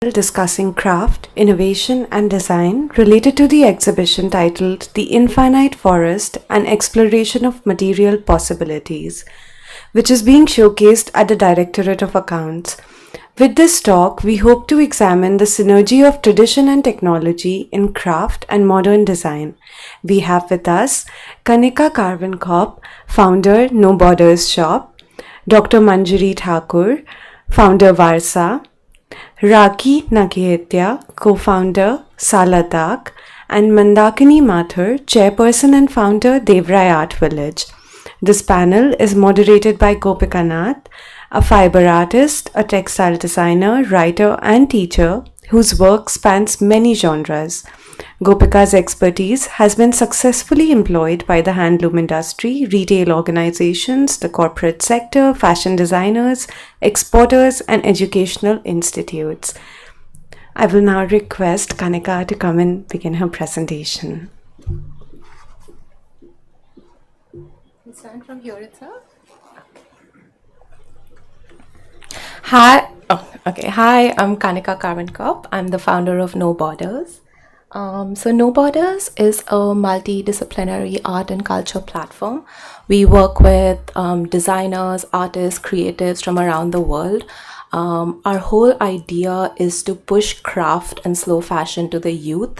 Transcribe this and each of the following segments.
discussing craft, innovation, and design related to the exhibition titled The Infinite Forest An Exploration of Material Possibilities, which is being showcased at the Directorate of Accounts. With this talk, we hope to examine the synergy of tradition and technology in craft and modern design. We have with us Kanika Karvankop, founder No Borders Shop, Dr. Manjari Thakur, founder Varsa, Raki Nagietya, co-founder Salatak, and Mandakini Mathur, chairperson and founder Devrai Art Village. This panel is moderated by Gopika Nath, a fiber artist, a textile designer, writer, and teacher whose work spans many genres. Gopika's expertise has been successfully employed by the handloom industry, retail organizations, the corporate sector, fashion designers, exporters, and educational institutes. I will now request Kanika to come and begin her presentation. We'll start from here itself. Hi, I'm Kanika Karvankop. I'm the founder of No Borders. So No Borders is a multidisciplinary art and culture platform. We work with designers, artists, creatives from around the world. Our whole idea is to push craft and slow fashion to the youth.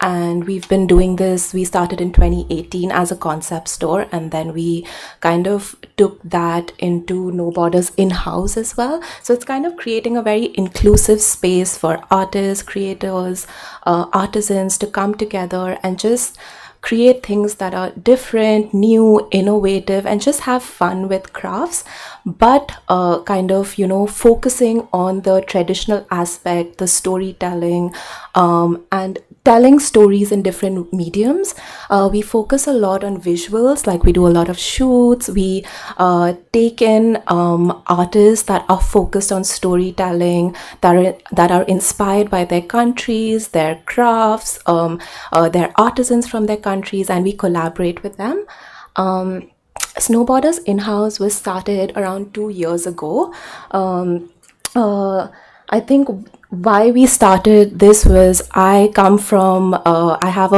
And we've been doing this. We started in 2018 as a concept store, and then we kind of took that into No Borders in-house as well. So it's kind of creating a very inclusive space for artists, creators, artisans to come together and just create things that are different, new, innovative, and just have fun with crafts, but focusing on the traditional aspect, the storytelling, and telling stories in different mediums. We focus a lot on visuals, like we do a lot of shoots. We take in artists that are focused on storytelling, that are inspired by their countries, their crafts, their artisans from their countries, and we collaborate with them. No Borders in-house was started around 2 years ago. I think why we started this was I come from, I have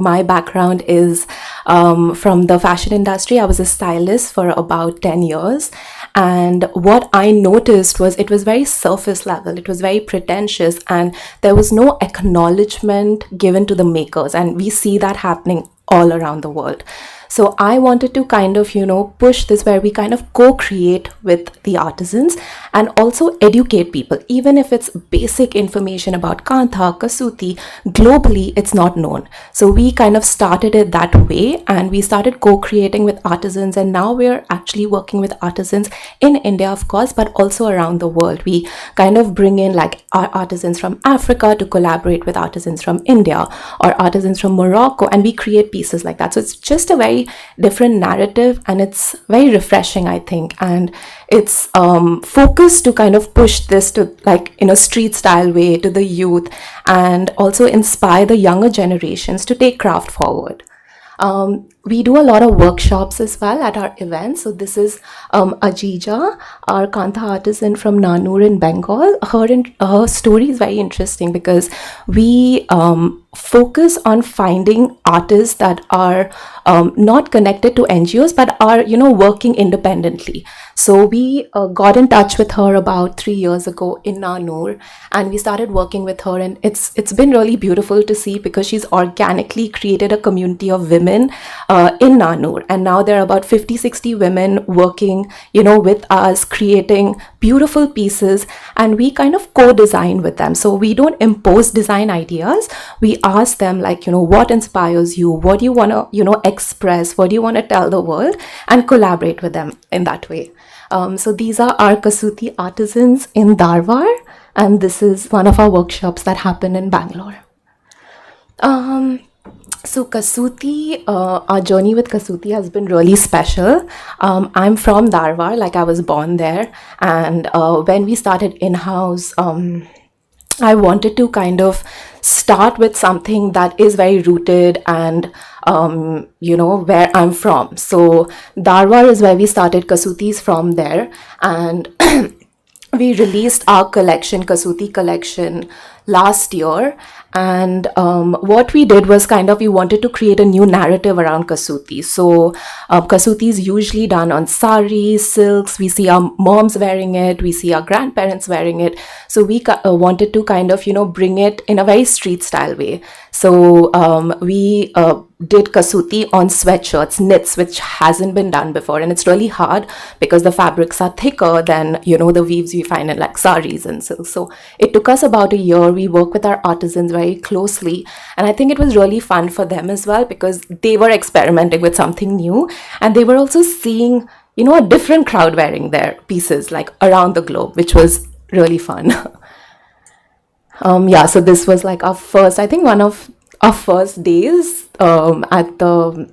my background is from the fashion industry. I was a stylist for about 10 years. And what I noticed was it was very surface level, it was very pretentious, and there was no acknowledgement given to the makers. And we see that happening all around the world. So I wanted to kind of, push this where we kind of co-create with the artisans and also educate people. Even if it's basic information about Kantha, Kasuti, globally, it's not known. So we kind of started it that way, and we started co-creating with artisans. And now we're actually working with artisans in India, of course, but also around the world. We kind of bring in like our artisans from Africa to collaborate with artisans from India or artisans from Morocco, and we create pieces like that. So it's just a very different narrative, and it's very refreshing, I think, and it's focused to kind of push this to like in a street style way to the youth, and also inspire the younger generations to take craft forward. We do a lot of workshops as well at our events. So this is Ajija, our Kantha artisan from Nanur in Bengal. Her story is very interesting because we focus on finding artists that are not connected to NGOs but are working independently. So we got in touch with her about 3 years ago in Nanur, and we started working with her, and it's been really beautiful to see because she's organically created a community of women in Nanur, and now there are about 50-60 women working with us, creating beautiful pieces, and we kind of co-design with them. So we don't impose design ideas. We ask them what inspires you, what do you want to express, what do you want to tell the world, and collaborate with them in that way. So these are our Kasuti artisans in Dharwar, and this is one of our workshops that happen in Bangalore. So Kasuti, our journey with Kasuti has been really special. I'm from Dharwar, like I was born there, and when we started in-house, I wanted to kind of start with something that is very rooted and where I'm from. So Dharwar is where we started. Kasuti is from there, and we released our collection, Kasuti collection, last year. And what we did was kind of, we wanted to create a new narrative around Kasuti. So Kasuti is usually done on saris, silks. We see our moms wearing it, we see our grandparents wearing it. So we wanted to kind of, bring it in a very street style way. So we did Kasuti on sweatshirts, knits, which hasn't been done before. And it's really hard because the fabrics are thicker than, the weaves we find in like saris and silks. So it took us about a year. We worked with our artisans very closely. And I think it was really fun for them as well because they were experimenting with something new. And they were also seeing, a different crowd wearing their pieces like around the globe, which was really fun. So this was like our first, I think one of our first days at the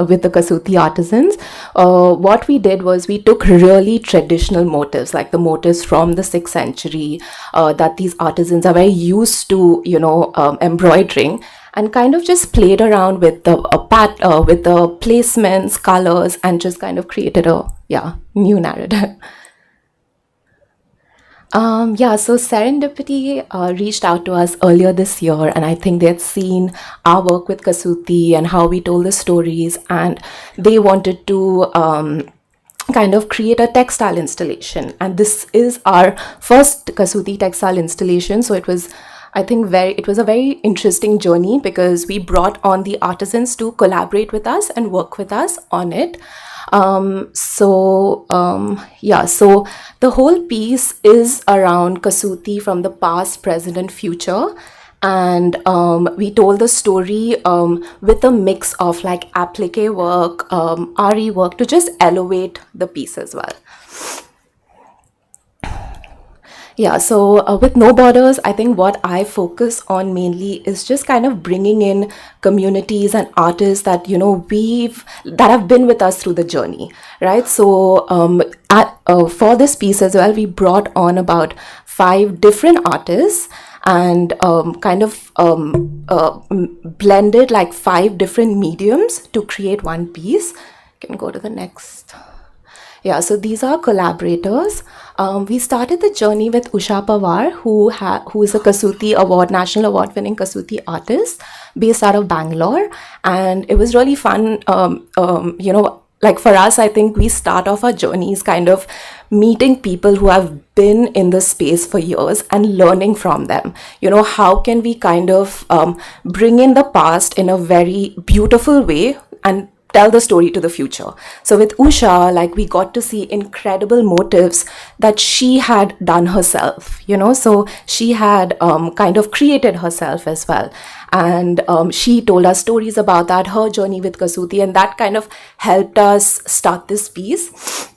with the Kasuti artisans. What we did was we took really traditional motifs, like the motifs from the 6th century that these artisans are very used to, embroidering, and kind of just played around with the with the placements, colors, and just kind of created a new narrative. So Serendipity reached out to us earlier this year, and I think they had seen our work with Kasuti and how we told the stories, and they wanted to kind of create a textile installation. And this is our first Kasuti textile installation, so it was, I think, it was a very interesting journey because we brought on the artisans to collaborate with us and work with us on it. So the whole piece is around Kasuti from the past, present, and future. And we told the story with a mix of like applique work, RE work to just elevate the piece as well. So with No Borders, I think what I focus on mainly is just kind of bringing in communities and artists that, that have been with us through the journey, right? So for this piece as well, we brought on about 5 different artists and blended like 5 different mediums to create one piece. You can go to the next. So these are collaborators. We started the journey with Usha Pawar, who is a Kasuti Award, National Award winning Kasuti artist based out of Bangalore. And it was really fun. Like for us, I think we start off our journeys kind of meeting people who have been in the space for years and learning from them. How can we kind of bring in the past in a very beautiful way and tell the story to the future. So with Usha, like we got to see incredible motifs that she had done herself, so she had kind of created herself as well. And she told us stories about that, her journey with Kasuti, and that kind of helped us start this piece.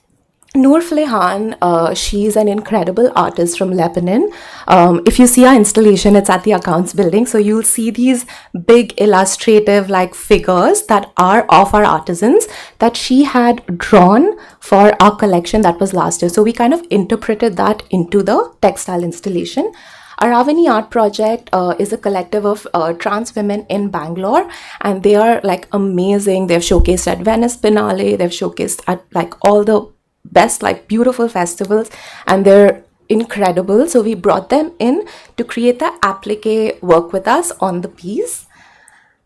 Noor Flehan, she's an incredible artist from Lebanon. If you see our installation, it's at the Accounts building. So you'll see these big illustrative like figures that are of our artisans that she had drawn for our collection that was last year. So we kind of interpreted that into the textile installation. Aravani Art Project is a collective of trans women in Bangalore, and they are like amazing. They've showcased at Venice Biennale, they've showcased at like all the best like beautiful festivals, and they're incredible. So we brought them in to create the applique work with us on the piece.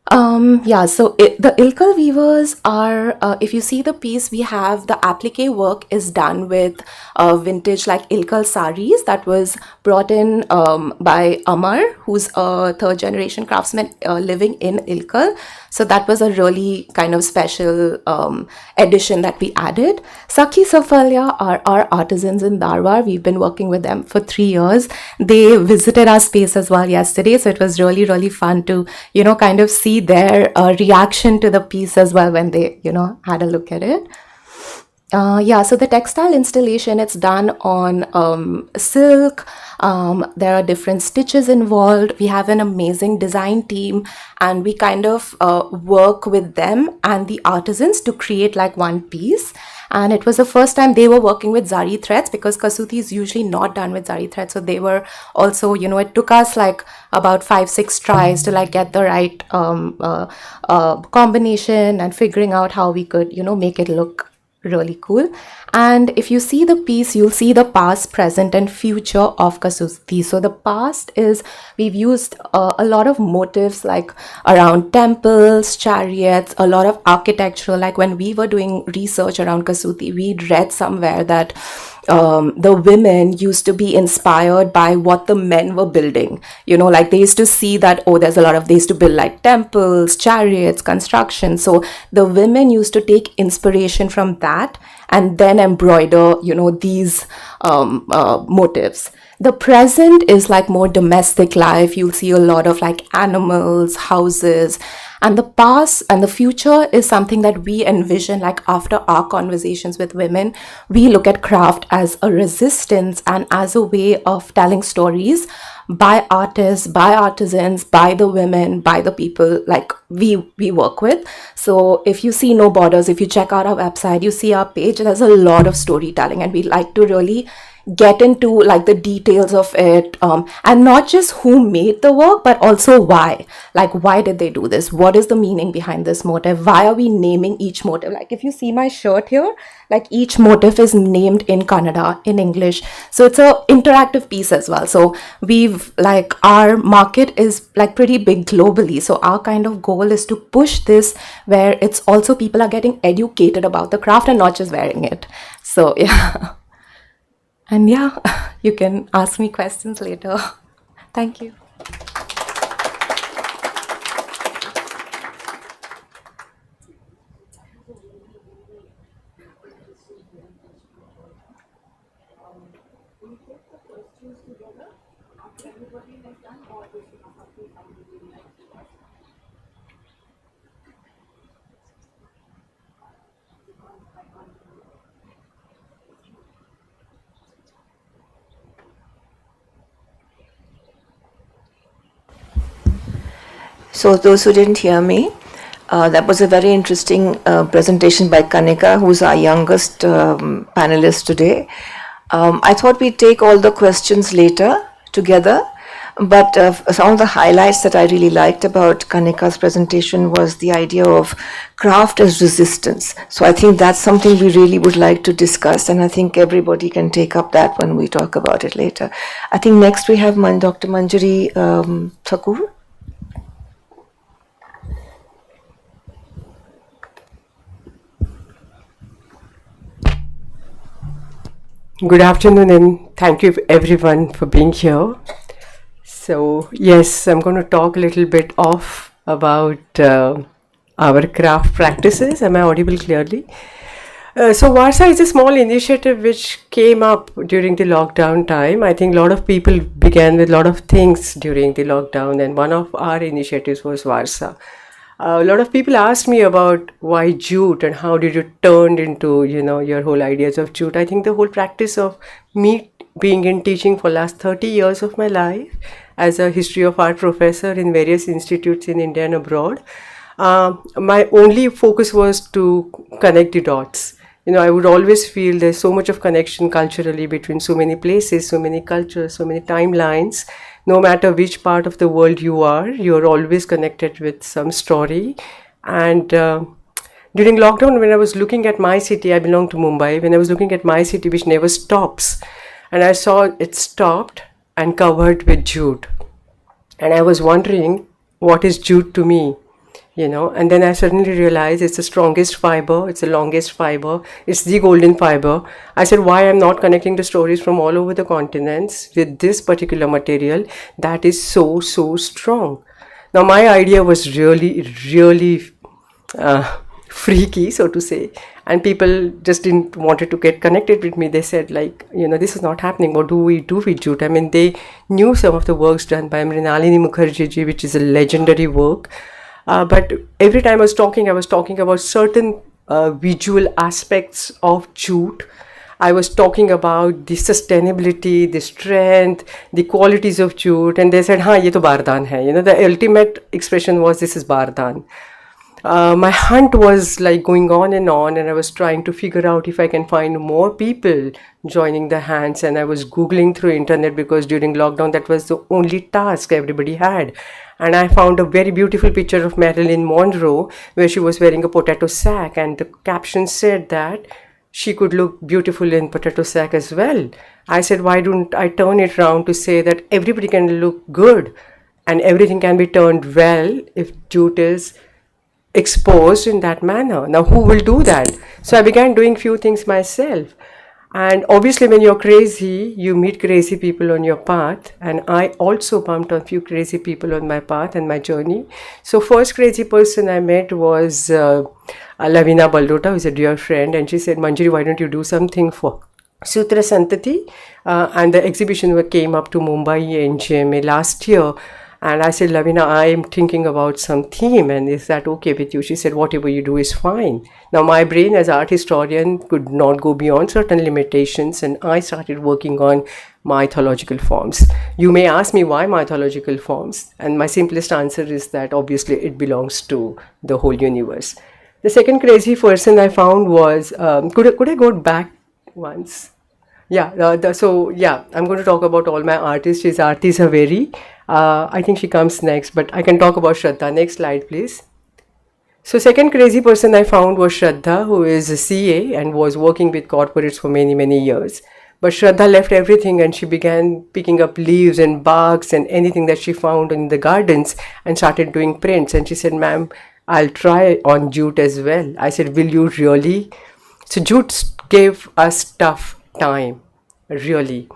The Ilkal weavers are, if you see the piece, we have the applique work is done with vintage like Ilkal saris that was brought in by Amar, who's a 3rd generation craftsman living in Ilkal. So that was a really kind of special addition that we added. Sakhi Safalya are our artisans in Dharwad. We've been working with them for 3 years. They visited our space as well yesterday. So it was really, really fun to, kind of see their reaction to the piece as well when they, had a look at it. So the textile installation, it's done on silk. There are different stitches involved. We have an amazing design team, and we kind of work with them and the artisans to create like one piece. And it was the first time they were working with zari threads, because Kasuti is usually not done with zari threads. So they were also, it took us like about 5-6 tries to like get the right combination and figuring out how we could, make it look really cool. And if you see the piece, you'll see the past, present, and future of Kasuti. So the past is we've used a lot of motifs like around temples, chariots, a lot of architectural. Like when we were doing research around Kasuti, we'd read somewhere that the women used to be inspired by what the men were building. Like they used to see that, oh, they used to build like temples, chariots, construction. So the women used to take inspiration from that and then embroider, these motifs. The present is like more domestic life. You'll see a lot of like animals, houses, and the past and the future is something that we envision. Like after our conversations with women, we look at craft as a resistance and as a way of telling stories by artists, by artisans, by the women, by the people like we work with. So if you see No Borders, if you check out our website, you see our page, there's a lot of storytelling, and we like to really get into like the details of it, and not just who made the work but also why. Like why did they do this, what is the meaning behind this motif, why are we naming each motif. Like if you see my shirt here, like each motif is named in Kannada, in English, so it's a interactive piece as well. So we've like our market is like pretty big globally, so our kind of goal is to push this where it's also people are getting educated about the craft and not just wearing it. So yeah. And yeah, you can ask me questions later. Thank you. So those who didn't hear me, that was a very interesting presentation by Kanika, who's our youngest panelist today. I thought we'd take all the questions later together, but some of the highlights that I really liked about Kanika's presentation was the idea of craft as resistance. So I think that's something we really would like to discuss, and I think everybody can take up that when we talk about it later. I think next we have Dr. Manjari Thakur. Good afternoon, and thank you everyone for being here. So yes, I'm going to talk a little bit off about our craft practices. Am I audible clearly? So Varsa is a small initiative which came up during the lockdown time. I think a lot of people began with a lot of things during the lockdown, and one of our initiatives was Varsa. A lot of people asked me about why jute and how did you turn into, your whole ideas of jute. I think the whole practice of me being in teaching for last 30 years of my life as a history of art professor in various institutes in India and abroad, my only focus was to connect the dots. I would always feel there's so much of connection culturally between so many places, so many cultures, so many timelines. No matter which part of the world you're always connected with some story. And during lockdown, when I was looking at my city, I belong to Mumbai, when I was looking at my city, which never stops, and I saw it stopped and covered with jute. And I was wondering, what is jute to me? And then I suddenly realized it's the strongest fiber, it's the longest fiber, it's the golden fiber. I said, why I'm not connecting the stories from all over the continents with this particular material that is so strong. Now my idea was really freaky, so to say, and people just didn't wanted to get connected with me. They said, like, this is not happening. What do we do with jute? I mean, they knew some of the works done by Mrinalini Mukherjee ji, which is a legendary work. But every time I was talking about certain visual aspects of jute. I was talking about the sustainability, the strength, the qualities of jute, and they said, "Haan, ye to bardan hai." The ultimate expression was, "This is bardan." My hunt was like going on, and I was trying to figure out if I can find more people joining the hands. And I was Googling through internet because during lockdown that was the only task everybody had. And I found a very beautiful picture of Marilyn Monroe where she was wearing a potato sack, and the caption said that she could look beautiful in potato sack as well. I said, why don't I turn it round to say that everybody can look good and everything can be turned well if jute is exposed in that manner. Now, who will do that? So I began doing few things myself. And obviously, when you're crazy, you meet crazy people on your path. And I also bumped on few crazy people on my path and my journey. So first crazy person I met was Lavina Baldota, who's a dear friend. And she said, Manjari, why don't you do something for Sutra Santati? And the exhibition came up to Mumbai in GMA last year. And I said, Lavina, I am thinking about some theme, and is that okay with you? She said, whatever you do is fine. Now, my brain as art historian could not go beyond certain limitations, and I started working on mythological forms. You may ask me why mythological forms, and my simplest answer is that obviously it belongs to the whole universe. The second crazy person I found was, could I go back once? Yeah, I'm going to talk about all my artists. She's Aarti Zaveri. I think she comes next, but I can talk about Shraddha. Next slide, please. So second crazy person I found was Shraddha, who is a CA and was working with corporates for many, many years. But Shraddha left everything and she began picking up leaves and barks and anything that she found in the gardens and started doing prints. And she said, ma'am, I'll try on jute as well. I said, will you really? So jute gave us tough time, really.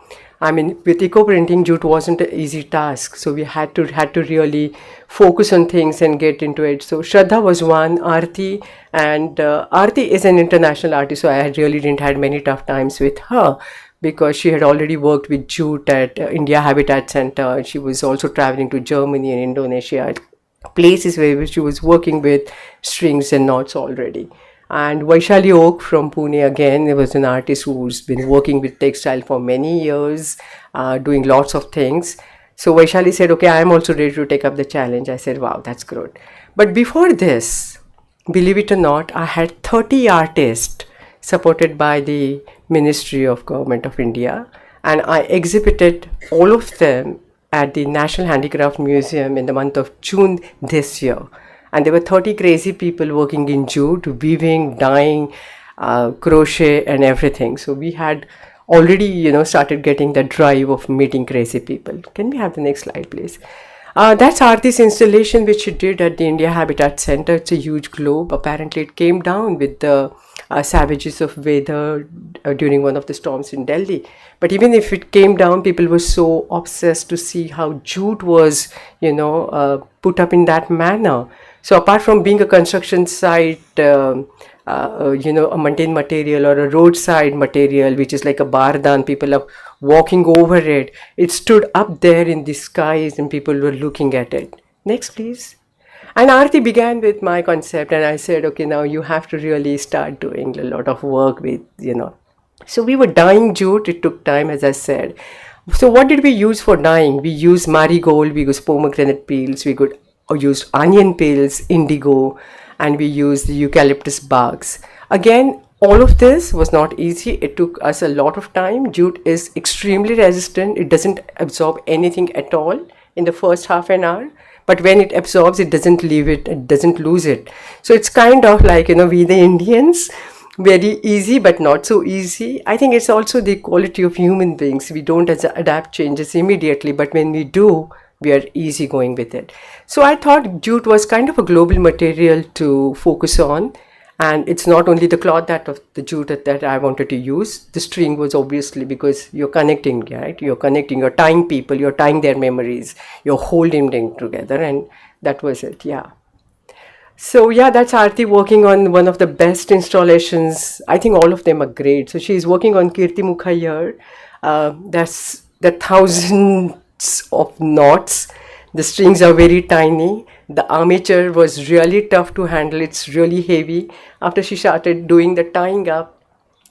I mean, with eco printing, jute wasn't an easy task, so we had to really focus on things and get into it. So Shraddha was one, Aarti, and Aarti is an international artist, so I really didn't had many tough times with her because she had already worked with jute at India Habitat Center. She was also traveling to Germany and Indonesia, places where she was working with strings and knots already. And Vaishali Oak from Pune, again, was an artist who's been working with textile for many years, doing lots of things. So Vaishali said, okay, I'm also ready to take up the challenge. I said, wow, that's good. But before this, believe it or not, I had 30 artists supported by the Ministry of Government of India. And I exhibited all of them at the National Handicraft Museum in the month of June this year. And there were 30 crazy people working in jute, weaving, dyeing, crochet and everything. So we had already, started getting the drive of meeting crazy people. Can we have the next slide, please? That's Aarti's installation, which she did at the India Habitat Center. It's a huge globe. Apparently, it came down with the savages of weather during one of the storms in Delhi. But even if it came down, people were so obsessed to see how jute was, put up in that manner. So apart from being a construction site, a mundane material or a roadside material, which is like a bardan, people are walking over it. It stood up there in the skies and people were looking at it. Next, please. And Aarti began with my concept and I said, okay, now you have to really start doing a lot of work with, So we were dyeing jute. It took time, as I said. So what did we use for dyeing? We used marigold, we used pomegranate peels, we used onion peels, indigo, and we used the eucalyptus barks. Again, all of this was not easy. It took us a lot of time. Jute is extremely resistant. It doesn't absorb anything at all in the first half an hour. But when it absorbs, it doesn't leave it, it doesn't lose it. So it's kind of like, we the Indians, very easy but not so easy. I think it's also the quality of human beings. We don't adapt changes immediately, but when we do, we are easy going with it. So I thought jute was kind of a global material to focus on. And it's not only the cloth of the jute that I wanted to use. The string was obviously because you're connecting, right? You're tying people, you're tying their memories, you're holding them together, and that was it, yeah. So yeah, that's Aarti working on one of the best installations. I think all of them are great. So she's working on Kirti Mukha here. That's the thousands of knots. The strings are very tiny. The armature was really tough to handle. It's really heavy. After she started doing the tying up,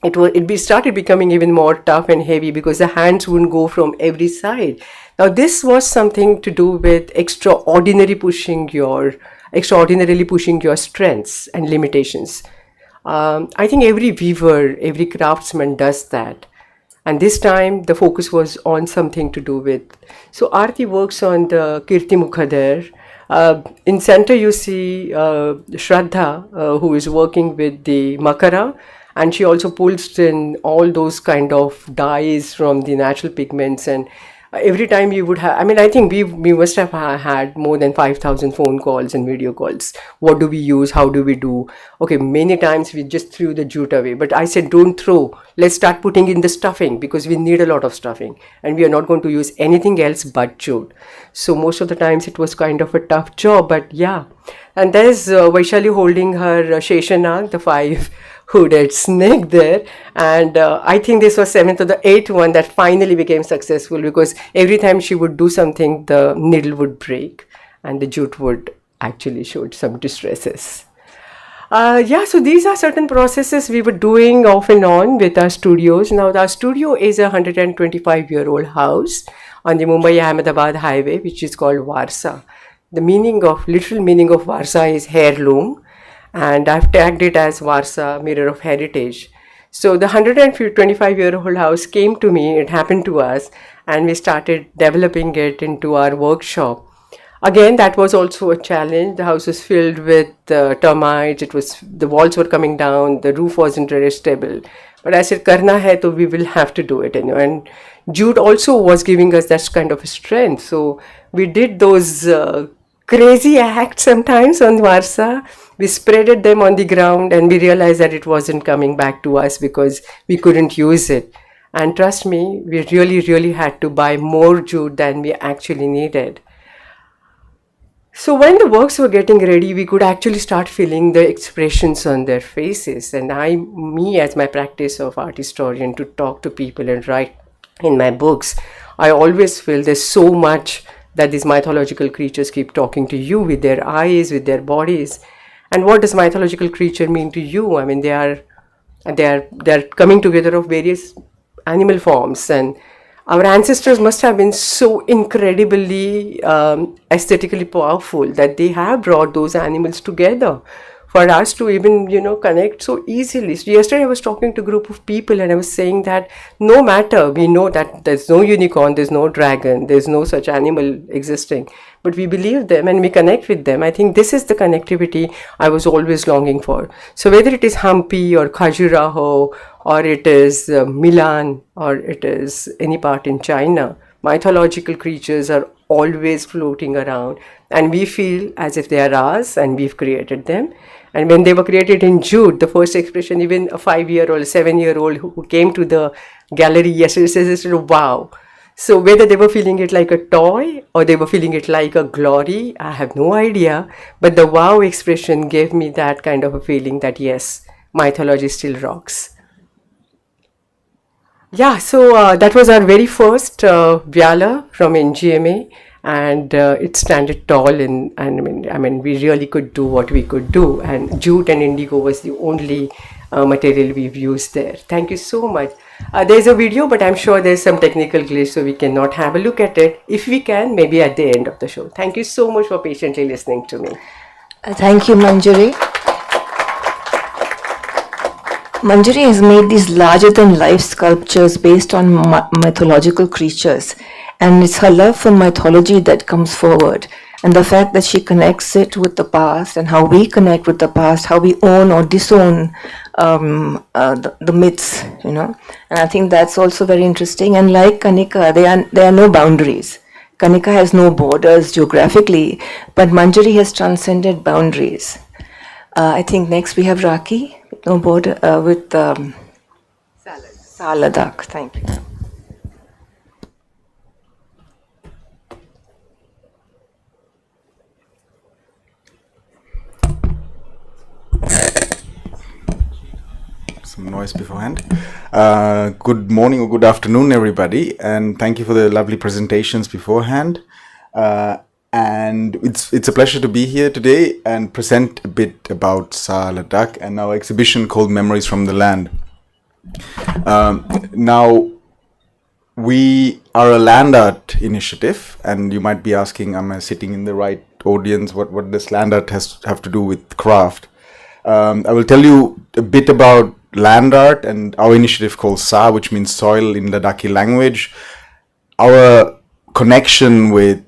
it started becoming even more tough and heavy because the hands wouldn't go from every side. Now this was something to do with extraordinarily pushing your strengths and limitations. I think every weaver, every craftsman does that. And this time the focus was on something to do with. So Aarti works on the Kirti Mukha there. In center you see Shraddha, who is working with the Makara, And she also pulls in all those kind of dyes from the natural pigments. And every time we would have, I mean, I think we must have had more than 5,000 phone calls and video calls. What do we use? How do we do? Okay, many times we just threw the jute away. But I said, don't throw. Let's start putting in the stuffing, because we need a lot of stuffing. And we are not going to use anything else but jute. So most of the times it was kind of a tough job, but yeah. And there's Vaishali holding her Sheshanag, the 5-hooded snake there. And I think this was 7th or the 8th one that finally became successful, because every time she would do something, the needle would break and the jute would actually show some distresses. Yeah, so these are certain processes we were doing off and on with our studios. Now, our studio is a 125-year-old house on the Mumbai-Ahmedabad highway, which is called Varsa. The literal meaning of Varsa is heirloom, and I've tagged it as Varsa, Mirror of Heritage. So the 125-year-old house came to me, it happened to us, and we started developing it into our workshop. Again, that was also a challenge. The house was filled with termites. The walls were coming down. The roof wasn't very stable. But I said, "Karna hai, to we will have to do it." And jute also was giving us that kind of a strength. So we did those crazy acts sometimes on Varsa. We spreaded them on the ground, and we realized that it wasn't coming back to us because we couldn't use it. And trust me, we really had to buy more jute than we actually needed. So when the works were getting ready, we could actually start feeling the expressions on their faces. And me as my practice of art historian, to talk to people and write in my books, I always feel there's so much that these mythological creatures keep talking to you with their eyes, with their bodies. And what does mythological creature mean to you? I mean, they are coming together of various animal forms, and our ancestors must have been so incredibly aesthetically powerful that they have brought those animals together for us to even, connect so easily. So yesterday I was talking to a group of people, and I was saying that no matter, we know that there's no unicorn, there's no dragon, there's no such animal existing, but we believe them and we connect with them. I think this is the connectivity I was always longing for. So whether it is Hampi or Khajuraho, or it is Milan, or it is any part in China, mythological creatures are always floating around, and we feel as if they are ours and we've created them. And when they were created in jute, the first expression, even a 5-year-old, 7-year-old who came to the gallery yesterday says, "Wow." So whether they were feeling it like a toy or they were feeling it like a glory, I have no idea. But the wow expression gave me that kind of a feeling that yes, mythology still rocks. Yeah, so that was our very first Vyala from NGMA, and it standed tall. And I mean, we really could do what we could do. And jute and indigo was the only material we've used there. Thank you so much. There's a video, but I'm sure there's some technical glitch, so we cannot have a look at it. If we can, maybe at the end of the show. Thank you so much for patiently listening to me. Thank you, Manjari. Manjari has made these larger-than-life sculptures based on mythological creatures, and it's her love for mythology that comes forward, and the fact that she connects it with the past and how we connect with the past, how we own or disown the myths, And I think that's also very interesting. And like Kanika, there are no boundaries. Kanika has no borders geographically, but Manjari has transcended boundaries. I think next we have Raki. No border with Saladak. Thank you. Some noise beforehand. Good morning or good afternoon, everybody, and thank you for the lovely presentations beforehand. And it's a pleasure to be here today and present a bit about Saladak and our exhibition called Memories from the Land. Now, we are a land art initiative, and you might be asking, am I sitting in the right audience? What does land art have to do with craft? I will tell you a bit about land art and our initiative called Sa, which means soil in Ladakhi language, our connection with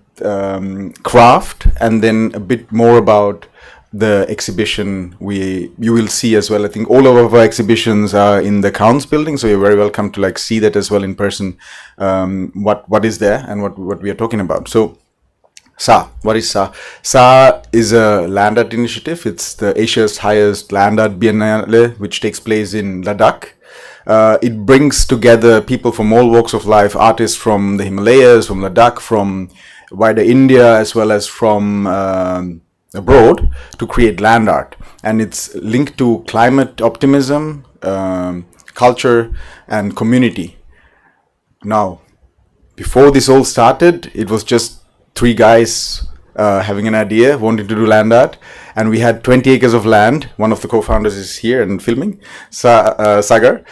craft, and then a bit more about the exhibition you will see as well. I think all of our exhibitions are in the Counts building, so you're very welcome to like see that as well in person, what is there and what we are talking about. So SA, what is SA? SA is a land art initiative. It's the Asia's highest land art biennale, which takes place in Ladakh. It brings together people from all walks of life, artists from the Himalayas, from Ladakh, from wider India, as well as from abroad, to create land art. And it's linked to climate optimism, culture, and community. Now, before this all started, it was just 3 guys having an idea, wanting to do land art, and we had 20 acres of land. One of the co-founders is here and filming, Sagar.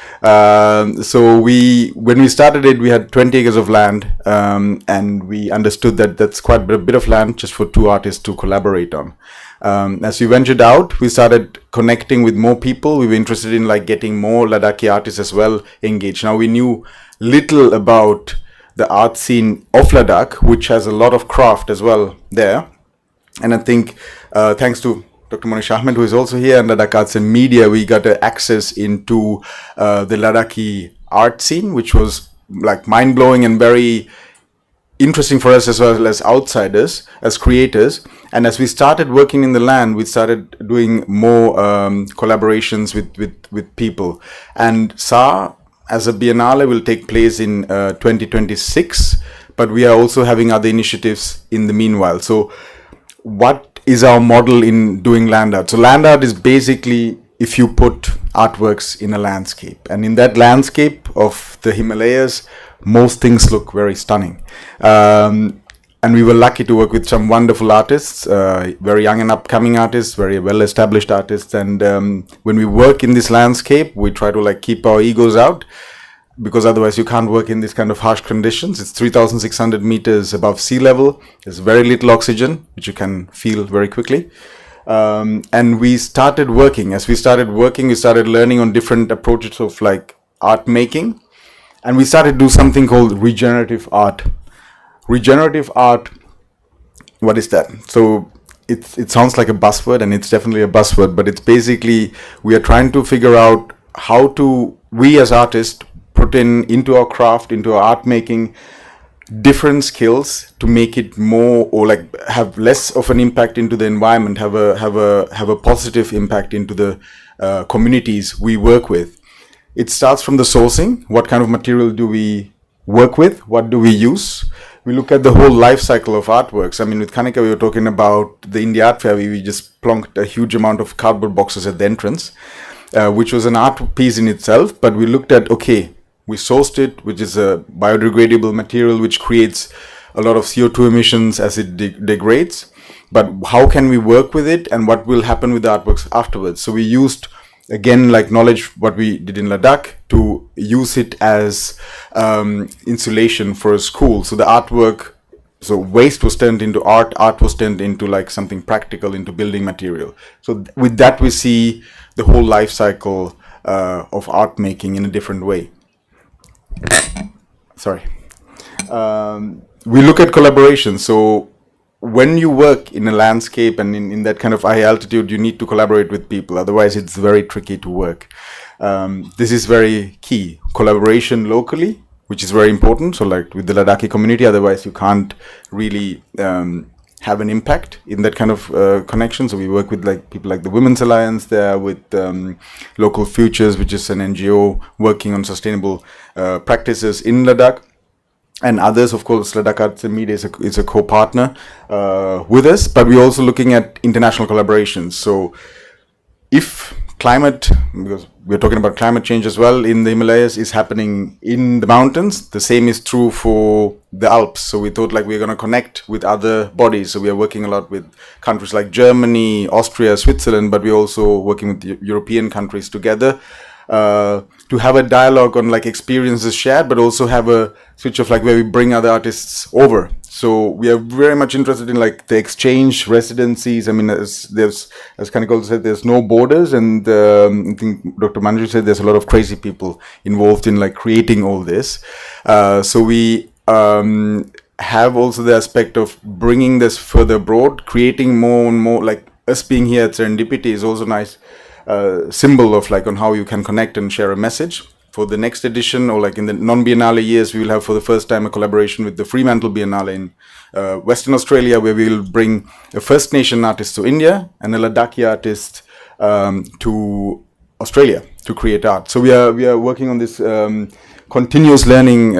So when we started it, we had 20 acres of land, and we understood that that's quite a bit of land just for 2 artists to collaborate on. As we ventured out, we started connecting with more people. We were interested in like getting more Ladakhi artists as well engaged. Now, we knew little about the art scene of Ladakh, which has a lot of craft as well there. And I think thanks to Dr. Monish Ahmed, who is also here, and Ladakh Arts and Media, we got access into the Ladakhi art scene, which was like mind-blowing and very interesting for us as well as outsiders, as creators. And as we started working in the land, we started doing more collaborations with people. And SA as a biennale will take place in 2026, but we are also having other initiatives in the meanwhile. So what is our model in doing land art? So land art is basically if you put artworks in a landscape, and in that landscape of the Himalayas, most things look very stunning. And we were lucky to work with some wonderful artists, very young and upcoming artists, very well-established artists. And when we work in this landscape, we try to like keep our egos out, because otherwise you can't work in these kind of harsh conditions. It's 3,600 meters above sea level. There's very little oxygen, which you can feel very quickly. And we started working. As we started working, we started learning on different approaches of like art making. And we started to do something called regenerative art. Regenerative art, what is that? So it sounds like a buzzword, and it's definitely a buzzword, but it's basically we are trying to figure out how to, we as artists, put into our craft, into our art making, different skills to make it more, or like have less of an impact into the environment, have a positive impact into the communities we work with. It starts from the sourcing. What kind of material do we work with? What do we use? We look at the whole life cycle of artworks. I mean, with Kanika, we were talking about the India Art Fair. We just plonked a huge amount of cardboard boxes at the entrance, which was an art piece in itself. But we looked at, okay, we sourced it, which is a biodegradable material, which creates a lot of CO2 emissions as it degrades. But how can we work with it, and what will happen with the artworks afterwards? So we used, again, like knowledge, what we did in Ladakh, to use it as insulation for a school. So the artwork, so waste was turned into art, art was turned into like something practical, into building material. So with that, we see the whole life cycle of art making in a different way. Sorry. We look at collaboration. So when you work in a landscape and in that kind of high altitude, you need to collaborate with people. Otherwise, it's very tricky to work. This is very key. Collaboration locally, which is very important. So like with the Ladakhi community, otherwise you can't really have an impact in that kind of connection. So we work with like people like the Women's Alliance there, with Local Futures, which is an NGO working on sustainable practices in Ladakh. And others, of course, Ladakh Arts and Media is a co-partner with us, but we're also looking at international collaborations. So if climate, because we're talking about climate change as well in the Himalayas, is happening in the mountains, the same is true for the Alps. So we thought like we're going to connect with other bodies. So we are working a lot with countries like Germany, Austria, Switzerland, but we're also working with the European countries together to have a dialogue on like experiences shared, but also have a switch of like where we bring other artists over. So we are very much interested in like the exchange residencies. I mean, as Kanika said, there's no borders, and I think Dr. Manju said there's a lot of crazy people involved in like creating all this. So we have also the aspect of bringing this further abroad, creating more and more, like us being here at Serendipity is also nice symbol of like on how you can connect and share a message. For the next edition, or like in the non-Biennale years, we will have for the first time a collaboration with the Fremantle Biennale in Western Australia, where we will bring a First Nation artist to India and a Ladakhi artist to Australia to create art. So we are working on this continuous learning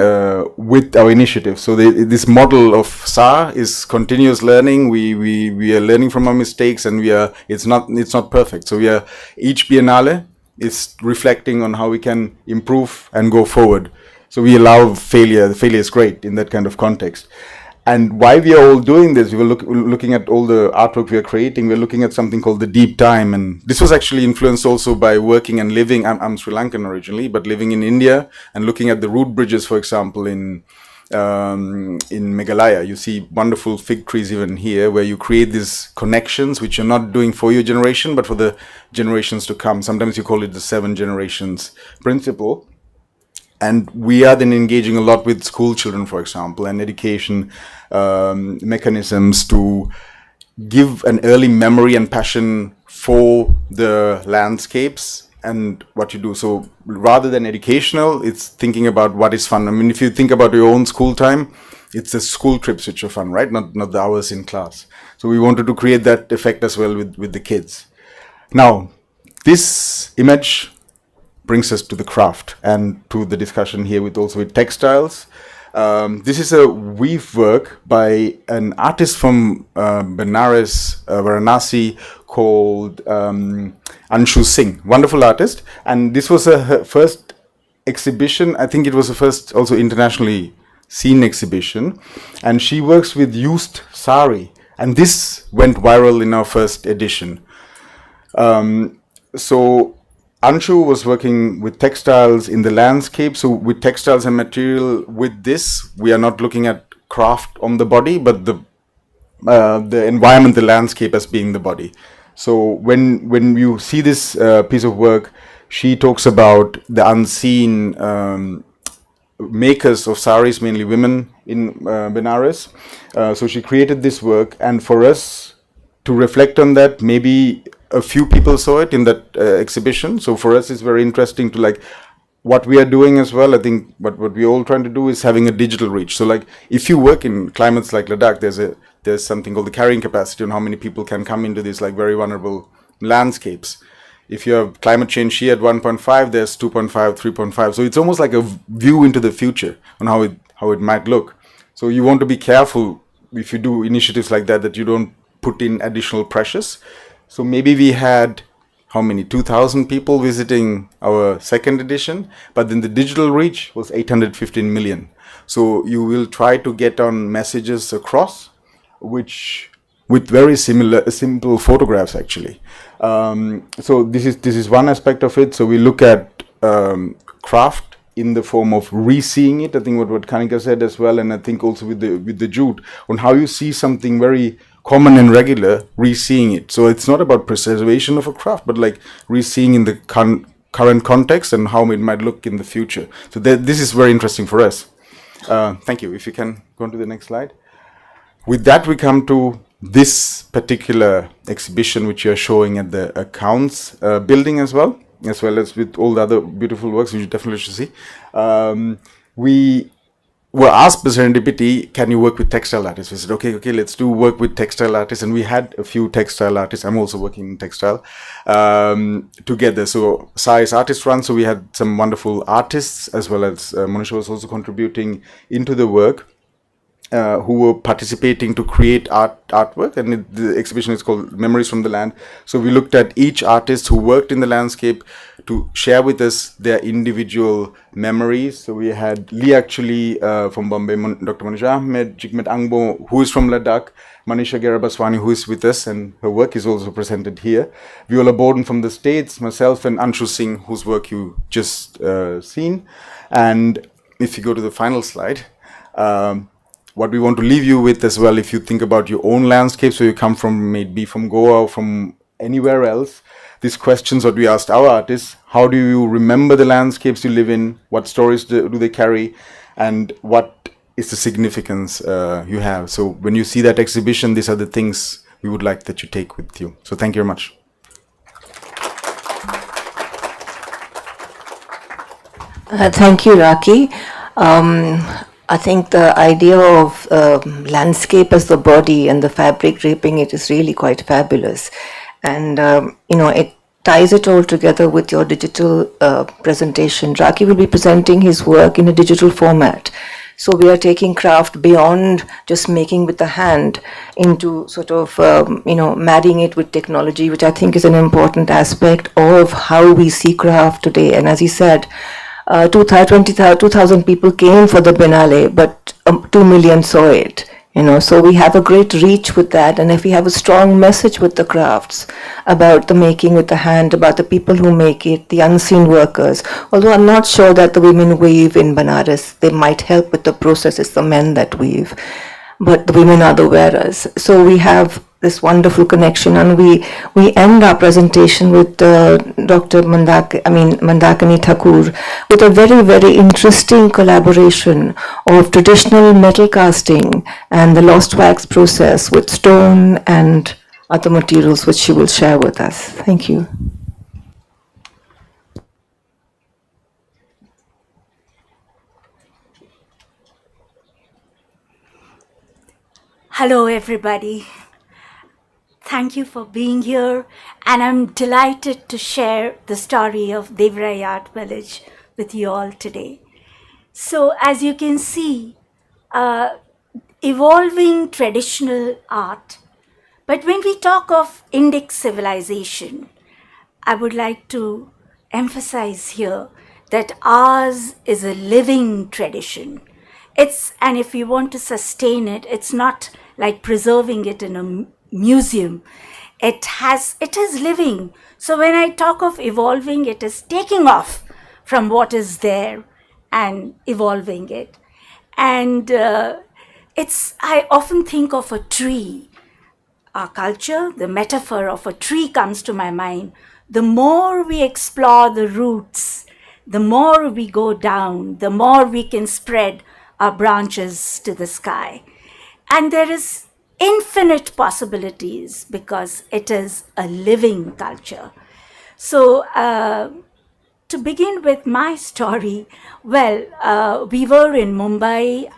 with our initiative. So this model of SAR is continuous learning. We are learning from our mistakes, and it's not perfect. So each Biennale is reflecting on how we can improve and go forward. So we allow failure. The failure is great in that kind of context. And why we are all doing this, we were looking at all the artwork we are creating. We're looking at something called the deep time, and this was actually influenced also by working and living. I'm Sri Lankan originally, but living in India and looking at the root bridges, for example, in Meghalaya. You see wonderful fig trees even here, where you create these connections which you're not doing for your generation, but for the generations to come. Sometimes you call it the 7 generations principle. And we are then engaging a lot with school children, for example, and education mechanisms to give an early memory and passion for the landscapes and what you do. So rather than educational, it's thinking about what is fun. I mean, if you think about your own school time, it's the school trips which are fun, right? Not the hours in class. So we wanted to create that effect as well with the kids. Now, this image brings us to the craft and to the discussion here with textiles. This is a weave work by an artist from Benares, Varanasi, called Anshu Singh, wonderful artist. And this was her first exhibition. I think it was the first also internationally seen exhibition. And she works with used sari. And this went viral in our first edition. So Anshu was working with textiles in the landscape. So with textiles and material, with this, we are not looking at craft on the body, but the environment, the landscape as being the body. So when you see this piece of work, she talks about the unseen makers of saris, mainly women in Benares. So she created this work, and for us to reflect on that, maybe a few people saw it in that exhibition. So for us, it's very interesting to like what we are doing as well. I think what we're all trying to do is having a digital reach. So like if you work in climates like Ladakh, there's something called the carrying capacity on how many people can come into these like very vulnerable landscapes. If you have climate change here at 1.5, there's 2.5, 3.5. So it's almost like a view into the future on how it might look. So you want to be careful if you do initiatives like that you don't put in additional pressures. So maybe we had, how many, 2,000 people visiting our second edition, but then the digital reach was 815 million. So you will try to get on messages across, which with very simple photographs actually. So this is one aspect of it. So we look at craft in the form of re-seeing it. I think what Kanika said as well, and I think also with the jute, on how you see something very common and regular, re-seeing it. So it's not about preservation of a craft, but like re-seeing in the current context and how it might look in the future. So this is very interesting for us. Thank you. If you can go on to the next slide. With that, we come to this particular exhibition, which you're showing at the accounts building as well as with all the other beautiful works, which you definitely should see. We were asked by Serendipity, can you work with textile artists? We said, okay, let's do work with textile artists. And we had a few textile artists. I'm also working in textile together. So Sai is artist run. So we had some wonderful artists, as well as Monisha was also contributing into the work, who were participating to create artwork. And the exhibition is called Memories from the Land. So we looked at each artist who worked in the landscape to share with us their individual memories. So we had Lee actually from Bombay, Dr. Manisha Ahmed, Jigmet Angbo, who is from Ladakh, Manisha Garabaswani, who is with us, and her work is also presented here. Viola Borden from the States, myself, and Anshu Singh, whose work you just seen. And if you go to the final slide, what we want to leave you with as well, if you think about your own landscape, so you come from maybe from Goa or from anywhere else, these questions that we asked our artists: how do you remember the landscapes you live in? What stories do they carry? And what is the significance you have? So when you see that exhibition, these are the things we would like that you take with you. So thank you very much. Thank you, Raki. I think the idea of landscape as the body and the fabric draping it is really quite fabulous. And, it ties it all together with your digital presentation. Raki will be presenting his work in a digital format. So we are taking craft beyond just making with the hand into sort of, marrying it with technology, which I think is an important aspect of how we see craft today. And as he said, 2,000 people came for the Biennale, but 2 million saw it. So we have a great reach with that, and if we have a strong message with the crafts about the making with the hand, about the people who make it, the unseen workers, although I'm not sure that the women weave in Banaras, they might help with the process, it's the men that weave, but the women are the wearers. So we have this wonderful connection, and we end our presentation with Dr. Mandakini Thakur with a very, very interesting collaboration of traditional metal casting and the lost wax process with stone and other materials which she will share with us. Thank you. Hello, everybody. Thank you for being here, and I'm delighted to share the story of Devrai Art Village with you all today. So, as you can see, evolving traditional art, but when we talk of Indic civilization, I would like to emphasize here that ours is a living tradition. And if we want to sustain it, it's not like preserving it in a museum. It is living. So when I talk of evolving, it is taking off from what is there and evolving it. And I often think of a tree. Our culture, the metaphor of a tree comes to my mind. The more we explore the roots, the more we go down, the more we can spread our branches to the sky. And there is infinite possibilities because it is a living culture. So to begin with my story, we were in Mumbai.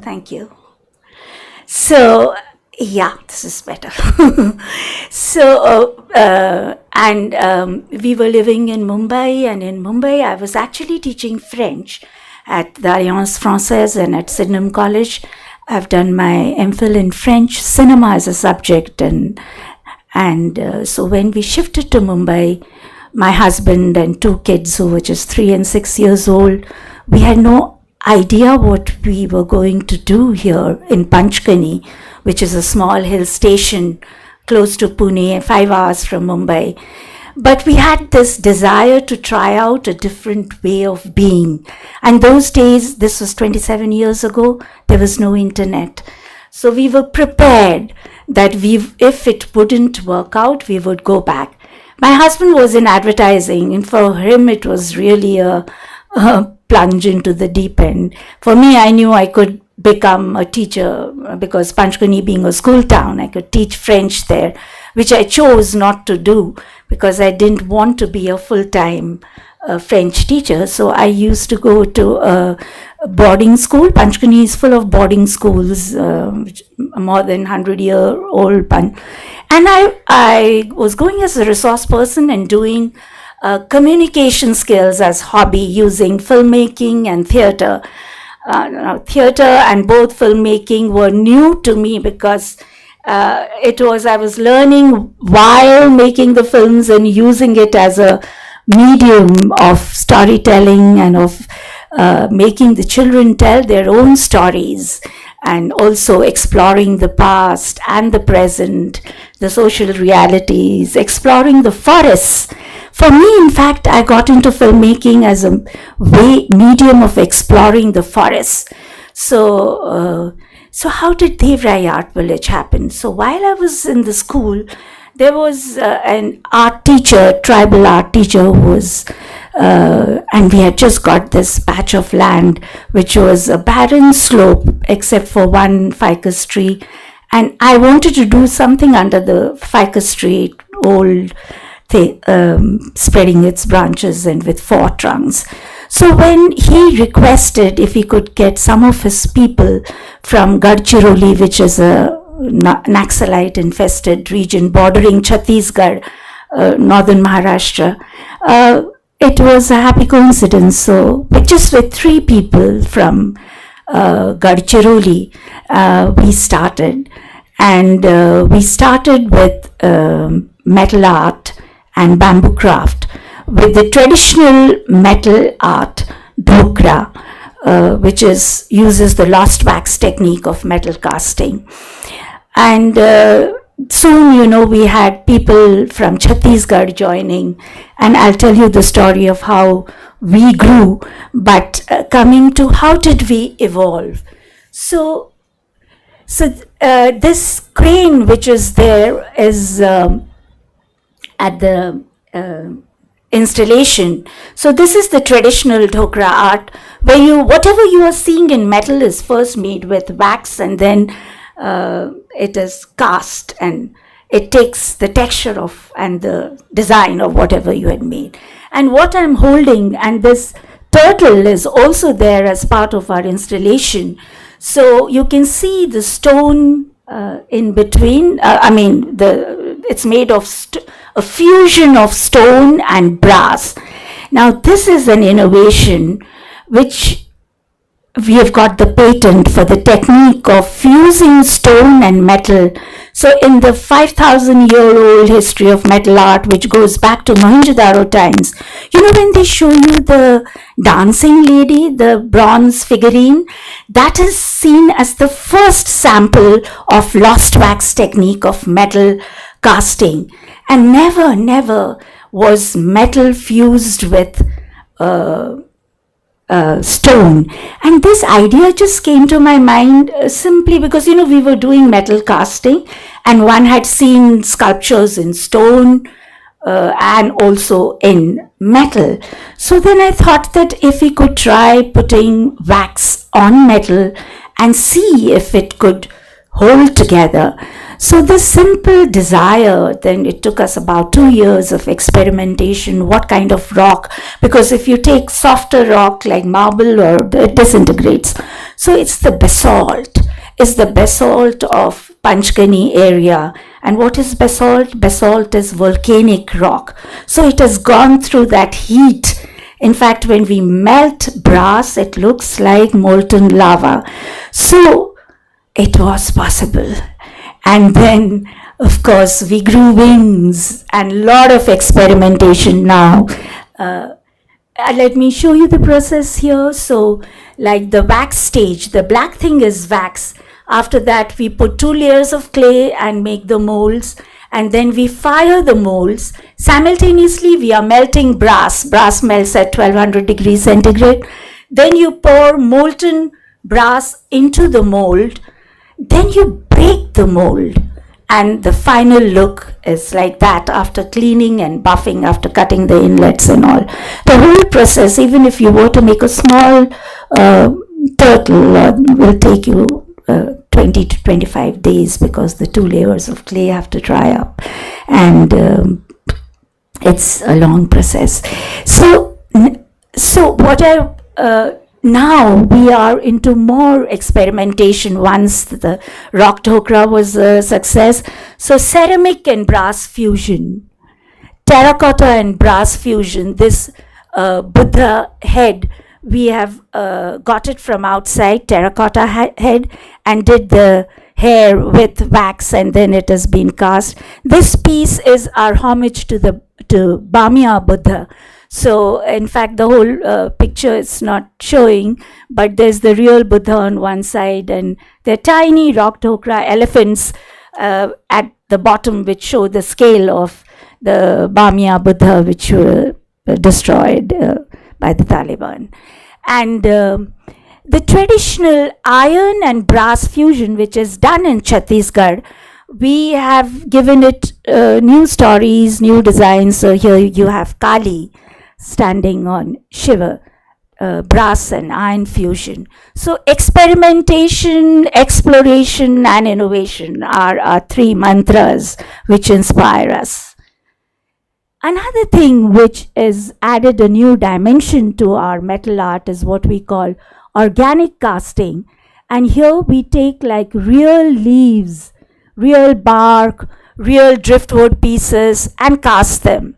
Thank you. So, yeah, this is better. So, we were living in Mumbai, and in Mumbai, I was actually teaching French at the Alliance Française and at Sydenham College. I've done my MPhil in French, cinema as a subject, and so when we shifted to Mumbai, my husband and 2 kids who were just 3 and 6 years old, we had no idea what we were going to do here in Panchkani, which is a small hill station close to Pune, 5 hours from Mumbai. But we had this desire to try out a different way of being. And those days, this was 27 years ago, there was no internet. So we were prepared that if it wouldn't work out, we would go back. My husband was in advertising, and for him it was really a plunge into the deep end. For me, I knew I could become a teacher because Panchkani being a school town, I could teach French there, which I chose not to do because I didn't want to be a full-time French teacher. So I used to go to a boarding school. Panchkani is full of boarding schools, more than 100-year-old. And I was going as a resource person and doing communication skills as hobby using filmmaking and theater. Theater and both filmmaking were new to me because I was learning while making the films and using it as a medium of storytelling and of making the children tell their own stories, and also exploring the past and the present, the social realities, exploring the forests. For me, in fact, I got into filmmaking as a medium of exploring the forests. So how did Devrai Art Village happen? So while I was in the school, there was an art teacher, tribal art teacher, who was and we had just got this patch of land which was a barren slope except for one ficus tree, and I wanted to do something under the ficus tree, old spreading its branches and with 4 trunks. So when he requested if he could get some of his people from Gadchiroli, which is a Naxalite infested region bordering Chhattisgarh, northern Maharashtra, it was a happy coincidence. So just with 3 people from Gadchiroli, we started. And we started with metal art and bamboo craft, with the traditional metal art, Dhokra, which uses the lost wax technique of metal casting. And soon, we had people from Chhattisgarh joining, and I'll tell you the story of how we grew, but coming to how did we evolve. So this crane which is there is at the installation. So this is the traditional Dhokra art, where whatever you are seeing in metal is first made with wax, and then it is cast, and it takes the texture of and the design of whatever you had made. And what I'm holding, and this turtle is also there as part of our installation. So you can see the stone in between. It's made of a fusion of stone and brass. Now this is an innovation which we have got the patent for, the technique of fusing stone and metal. So in the 5,000-year-old history of metal art, which goes back to Mohenjo-daro times, when they show you the dancing lady, the bronze figurine, that is seen as the first sample of lost wax technique of metal casting. And never was metal fused with stone. And this idea just came to my mind simply because, we were doing metal casting, and one had seen sculptures in stone and also in metal. So then I thought that if we could try putting wax on metal and see if it could hold together. So this simple desire, then it took us about 2 years of experimentation, what kind of rock, because if you take softer rock like marble, it disintegrates. So it's the basalt. It's the basalt of Panchgani area. And what is basalt? Basalt is volcanic rock. So it has gone through that heat. In fact, when we melt brass, it looks like molten lava. So it was possible. And then, of course, we grew wings and a lot of experimentation now. Let me show you the process here. So, like the wax stage, the black thing is wax. After that, we put 2 layers of clay and make the molds. And then we fire the molds. Simultaneously, we are melting brass. Brass melts at 1200 degrees centigrade. Then you pour molten brass into the mold. Then you break the mold, and the final look is like that after cleaning and buffing, after cutting the inlets and all. The whole process, even if you were to make a small turtle, will take you 20 to 25 days, because the 2 layers of clay have to dry up, and it's a long process. So what now we are into more experimentation once the rock Dhokra was a success. So ceramic and brass fusion, terracotta and brass fusion. This Buddha head, we have got it from outside, terracotta head, and did the hair with wax, and then it has been cast. This piece is our homage to Bamya Buddha. So, in fact, the whole picture is not showing, but there's the real Buddha on one side, and there are tiny rock Dhokra elephants at the bottom, which show the scale of the Bamya Buddha, which were destroyed by the Taliban. And the traditional iron and brass fusion, which is done in Chhattisgarh, we have given it new stories, new designs. So here you have Kali. standing on Shiva, brass and iron fusion. So experimentation, exploration and innovation are our three mantras which inspire us. Another thing which is added a new dimension to our metal art is what we call organic casting. And here we take like real leaves, real bark, real driftwood pieces and cast them.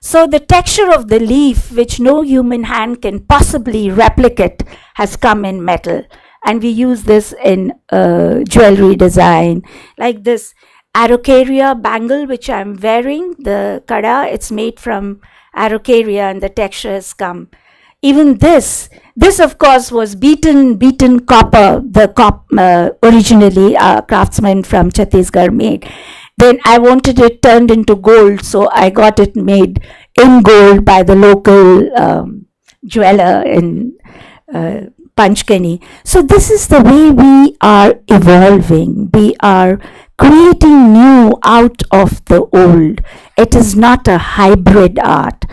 So the texture of the leaf, which no human hand can possibly replicate, has come in metal. And we use this in jewelry design, like this Araucaria bangle which I'm wearing, the kada, it's made from Araucaria and the texture has come. Even this of course was beaten copper, originally a craftsman from Chhattisgarh made. Then I wanted it turned into gold, so I got it made in gold by the local jeweler in Panchkani. So this is the way we are evolving. We are creating new out of the old. It is not a hybrid art.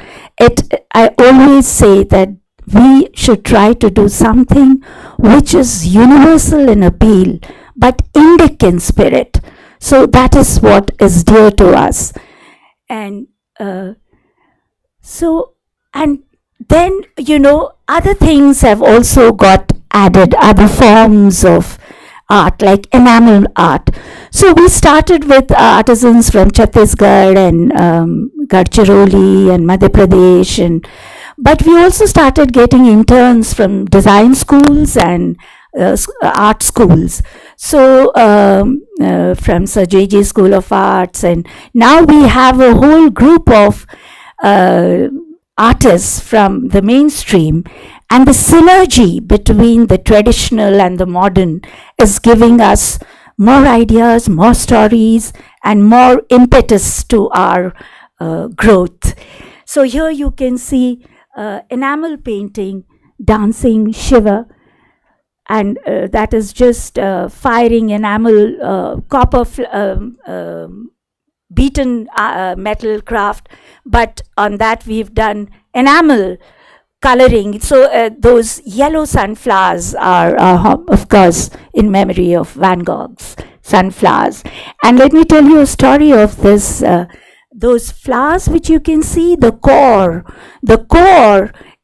I always say that we should try to do something which is universal in appeal, but Indic in spirit. So that is what is dear to us. And then, other things have also got added, other forms of art, like enamel art. So we started with artisans from Chhattisgarh and Gadchiroli and Madhya Pradesh, but we also started getting interns from design schools and art schools. So from Sir J.J. School of Arts, and now we have a whole group of artists from the mainstream, and the synergy between the traditional and the modern is giving us more ideas, more stories, and more impetus to our growth. So here you can see enamel painting, dancing Shiva, and that is just firing enamel, copper beaten metal craft, but on that we've done enamel coloring. So those yellow sunflowers are of course in memory of Van Gogh's sunflowers. And let me tell you a story of this. Those flowers which you can see, the core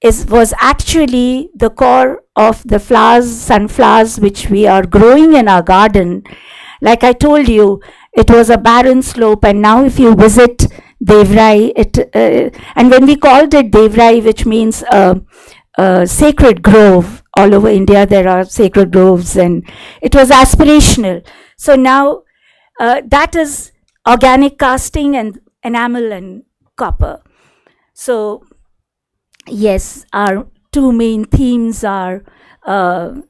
was actually the core of the flowers, sunflowers, which we are growing in our garden. Like I told you, it was a barren slope, and now if you visit Devrai, and when we called it Devrai, which means sacred grove, all over India there are sacred groves, and it was aspirational. So now that is organic casting and enamel and copper. So yes, our two main themes are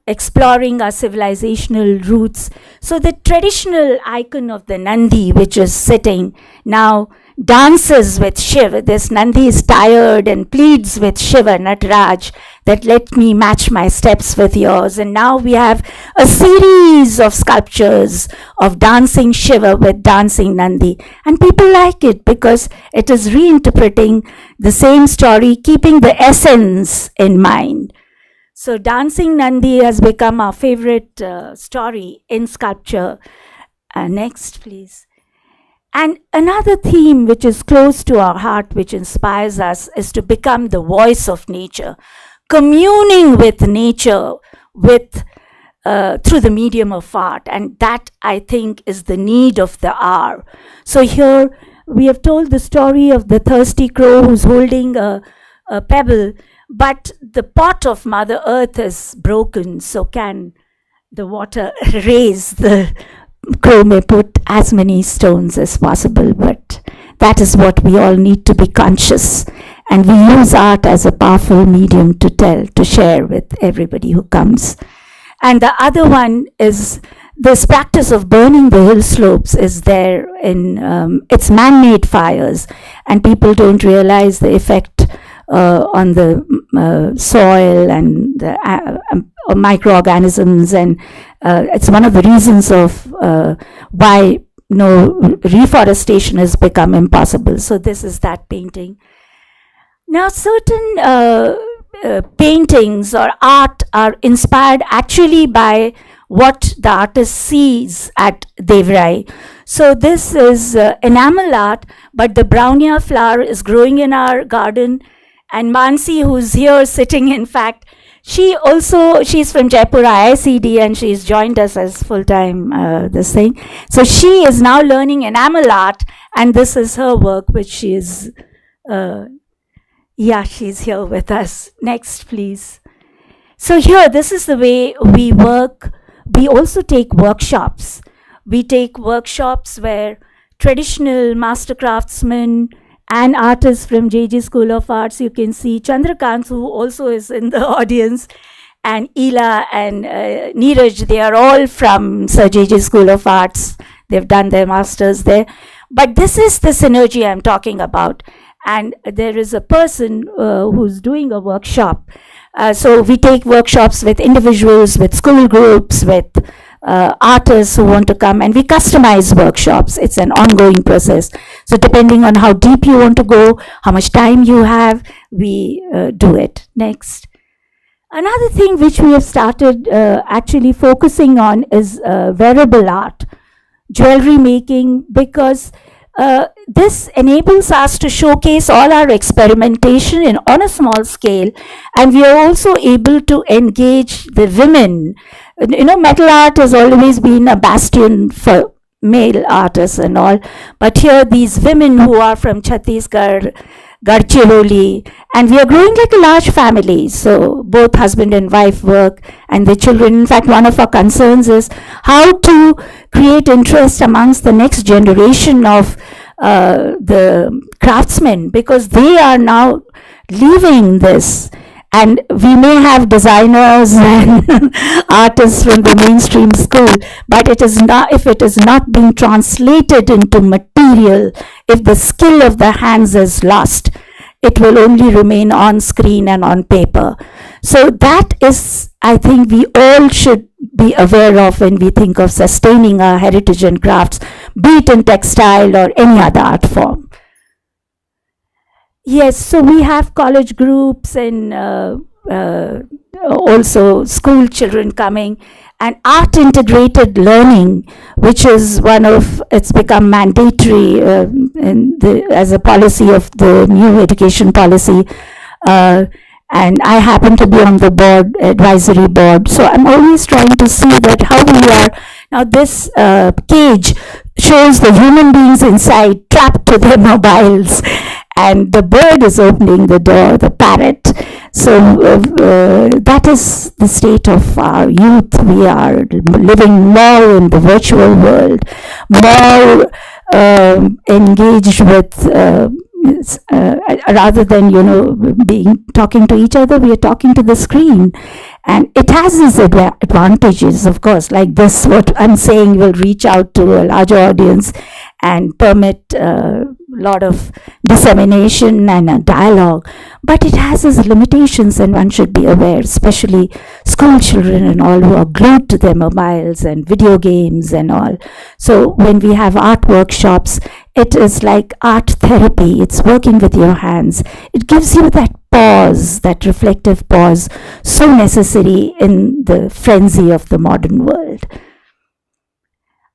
exploring our civilizational roots. So the traditional icon of the Nandi, which is sitting, now dances with Shiva. This Nandi is tired and pleads with Shiva, Nataraj, that let me match my steps with yours. And now we have a series of sculptures of dancing Shiva with dancing Nandi. And people like it because it is reinterpreting the same story, keeping the essence in mind. So dancing Nandi has become our favorite story in sculpture. Next, please. And another theme which is close to our heart, which inspires us, is to become the voice of nature, communing with nature through the medium of art. And that, I think, is the need of the hour. So here we have told the story of the thirsty crow who's holding a pebble, but the pot of Mother Earth is broken, so can the water raise? The crow may put as many stones as possible, but that is what we all need to be conscious. And we use art as a powerful medium to share with everybody who comes. And the other one is this practice of burning the hill slopes is there in, it's man-made fires, and people don't realize the effect on the soil and the microorganisms, and it's one of the reasons of why reforestation has become impossible. So this is that painting. Now, certain paintings or art are inspired actually by what the artist sees at Devrai. So this is enamel art, but the brownia flower is growing in our garden. And Mansi, who's here sitting, in fact, she's from Jaipur IICD, and she's joined us as full-time this thing. So she is now learning enamel art, and this is her work, which she is, she's here with us. Next, please. So here, this is the way we work. We also take workshops. We take workshops where traditional master craftsmen and artists from JJ School of Arts, you can see Chandrakant, who also is in the audience, and Ela and Neeraj, they are all from Sir JJ School of Arts. They've done their masters there. But this is the synergy I'm talking about. And there is a person who's doing a workshop. So we take workshops with individuals, with school groups, with artists who want to come, and we customize workshops. It's an ongoing process. So depending on how deep you want to go, how much time you have, we do it. Next. Another thing which we have started actually focusing on is wearable art, jewelry making, because this enables us to showcase all our experimentation on a small scale, and we are also able to engage the women. You know, metal art has always been a bastion for male artists and all, but here these women who are from Chhattisgarh, Gadchiroli, and we are growing like a large family. So both husband and wife work, and the children. In fact, one of our concerns is how to create interest amongst the next generation of the craftsmen, because they are now leaving this. And we may have designers and artists from the mainstream school, but it is not, if it is not being translated into material, if the skill of the hands is lost, it will only remain on screen and on paper. So that is, I think, we all should be aware of when we think of sustaining our heritage and crafts, be it in textile or any other art form. Yes, so we have college groups and also school children coming, and art integrated learning, which is it's become mandatory as a policy of the new education policy. And I happen to be on the advisory board. So I'm always trying to see that how we are. Now this cage shows the human beings inside trapped to their mobiles, and the bird is opening the door, the parrot. So that is the state of our youth. We are living more in the virtual world, more engaged with rather than talking to each other, we are talking to the screen, and it has its advantages, of course, like this, what I'm saying will reach out to a larger audience and permit a lot of dissemination and a dialogue, but it has its limitations, and one should be aware, especially school children and all who are glued to their mobiles and video games and all. So when we have art workshops, it is like art therapy. It's working with your hands. It gives you that pause, that reflective pause, so necessary in the frenzy of the modern world.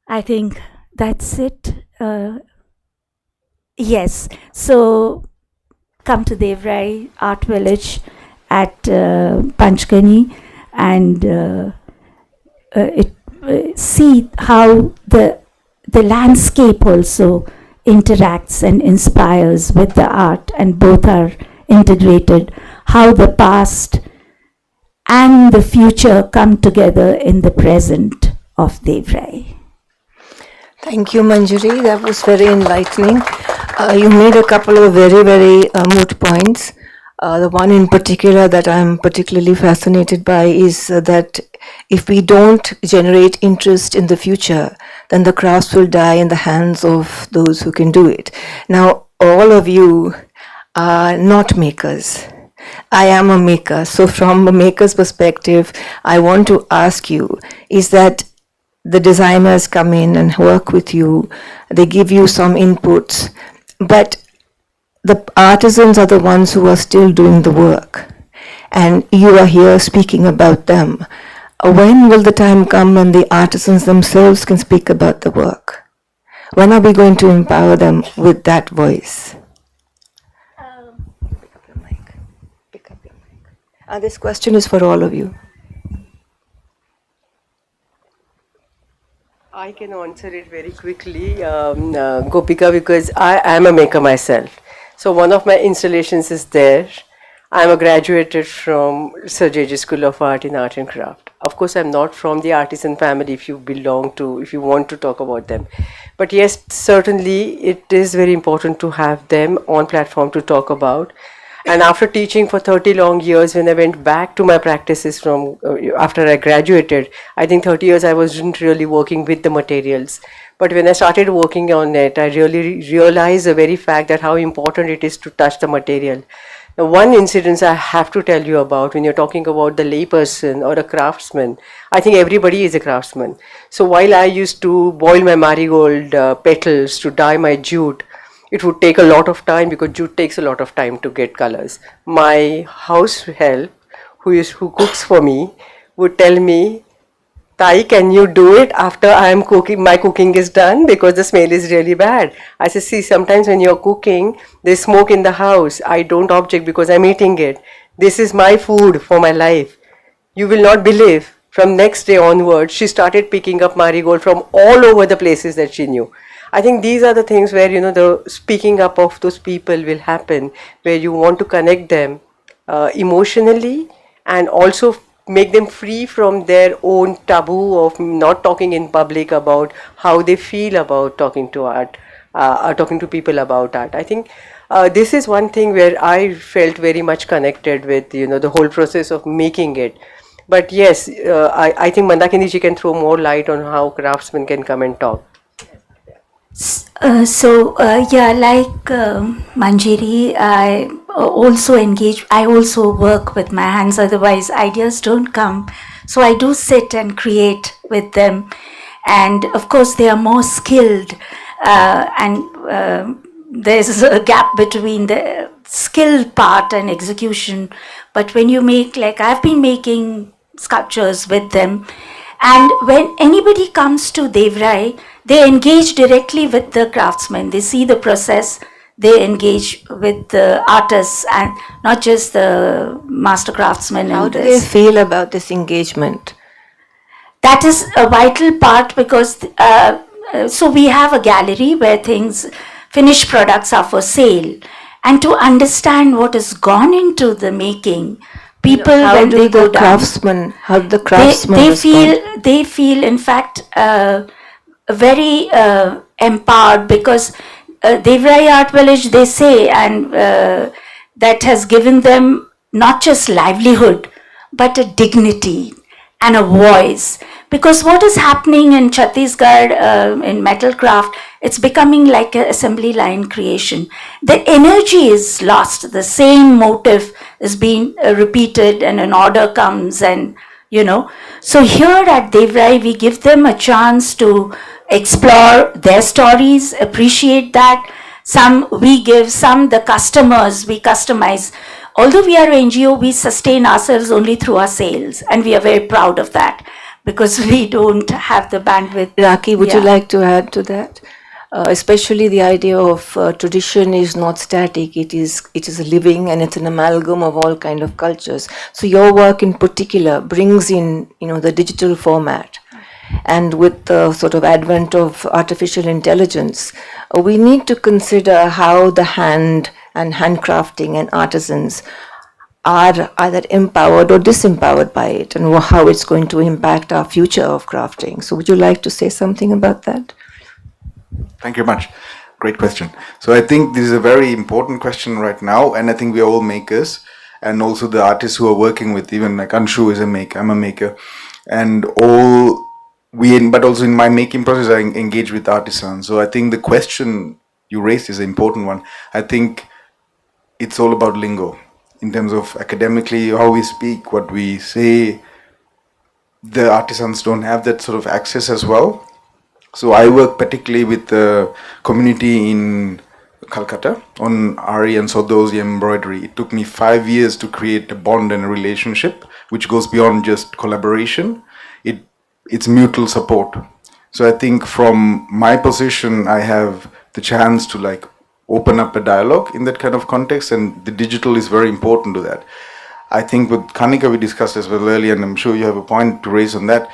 I think that's it. Yes, so come to Devrai Art Village at Panchgani, and see how the landscape also interacts and inspires with the art, and both are integrated, how the past and the future come together in the present of Devrai. Thank you, Manjari. That was very enlightening. You made a couple of very, very moot points. The one in particular that I'm particularly fascinated by is that if we don't generate interest in the future, then the crafts will die in the hands of those who can do it. Now, all of you are not makers. I am a maker. So from a maker's perspective, I want to ask you, is that the designers come in and work with you, they give you some inputs, but the artisans are the ones who are still doing the work, and you are here speaking about them. When will the time come when the artisans themselves can speak about the work? When are we going to empower them with that voice? Pick up your mic. Pick up your mic. This question is for all of you. I can answer it very quickly, Gopika, because I am a maker myself. So one of my installations is there. I'm a graduated from Sir J.J. School of Art in Art and Craft. Of course, I'm not from the artisan family if you want to talk about them. But yes, certainly it is very important to have them on platform to talk about. And after teaching for 30 long years, when I went back to my practices from after I graduated, I think 30 years I wasn't really working with the materials. But when I started working on it, I really realized the very fact that how important it is to touch the material. Now, one incident I have to tell you about when you're talking about the layperson or a craftsman, I think everybody is a craftsman. So while I used to boil my marigold petals to dye my jute, it would take a lot of time because jute takes a lot of time to get colors. My house help, who cooks for me, would tell me, Tai, can you do it after I am cooking? My cooking is done because the smell is really bad. I said, see, sometimes when you're cooking, there's smoke in the house. I don't object because I'm eating it. This is my food for my life. You will not believe. From next day onwards, she started picking up marigold from all over the places that she knew. I think these are the things where, the speaking up of those people will happen, where you want to connect them emotionally and also make them free from their own taboo of not talking in public about how they feel about talking to art, talking to people about art. I think this is one thing where I felt very much connected with, the whole process of making it. But yes, I think Mandakini ji can throw more light on how craftsmen can come and talk. Like Manjiri, I also work with my hands, otherwise ideas don't come. So I do sit and create with them. And of course, they are more skilled, there's a gap between the skill part and execution. But when you make, like I've been making sculptures with them, and when anybody comes to Devrai, they engage directly with the craftsmen. They see the process, they engage with the artists and not just the master craftsmen. How do they feel about this engagement? That is a vital part because so we have a gallery where finished products are for sale. And to understand what has gone into the making, people when they go down, how do the craftsmen they feel in fact very empowered because Devrai Art Village, they say, and that has given them not just livelihood but a dignity and a voice. Because what is happening in Chhattisgarh in metal craft, it's becoming like an assembly line creation. The energy is lost. The same motive is being repeated and an order comes and, So here at Devrai, we give them a chance to explore their stories, appreciate that. Some we give, some the customers we customize. Although we are an NGO, we sustain ourselves only through our sales, and we are very proud of that because we don't have the bandwidth. Raki, would you like to add to that? Especially the idea of tradition is not static, it is living and it's an amalgam of all kind of cultures. So your work in particular brings in, the digital format. And with the sort of advent of artificial intelligence, we need to consider how the hand and handcrafting and artisans are either empowered or disempowered by it, and how it's going to impact our future of crafting. So would you like to say something about that? Thank you very much. Great question. So I think this is a very important question right now, and I think we are all makers, and also the artists who are working with, even like Anshu is a maker, I'm a maker, and but also in my making process, I engage with artisans. So I think the question you raised is an important one. I think it's all about lingo in terms of academically, how we speak, what we say. The artisans don't have that sort of access as well. So I work particularly with the community in Calcutta on Ari and Sodosi embroidery. It took me 5 years to create a bond and a relationship which goes beyond just collaboration. It's mutual support. So I think from my position, I have the chance to like open up a dialogue in that kind of context, and the digital is very important to that. I think with Kanika we discussed as well earlier, and I'm sure you have a point to raise on that.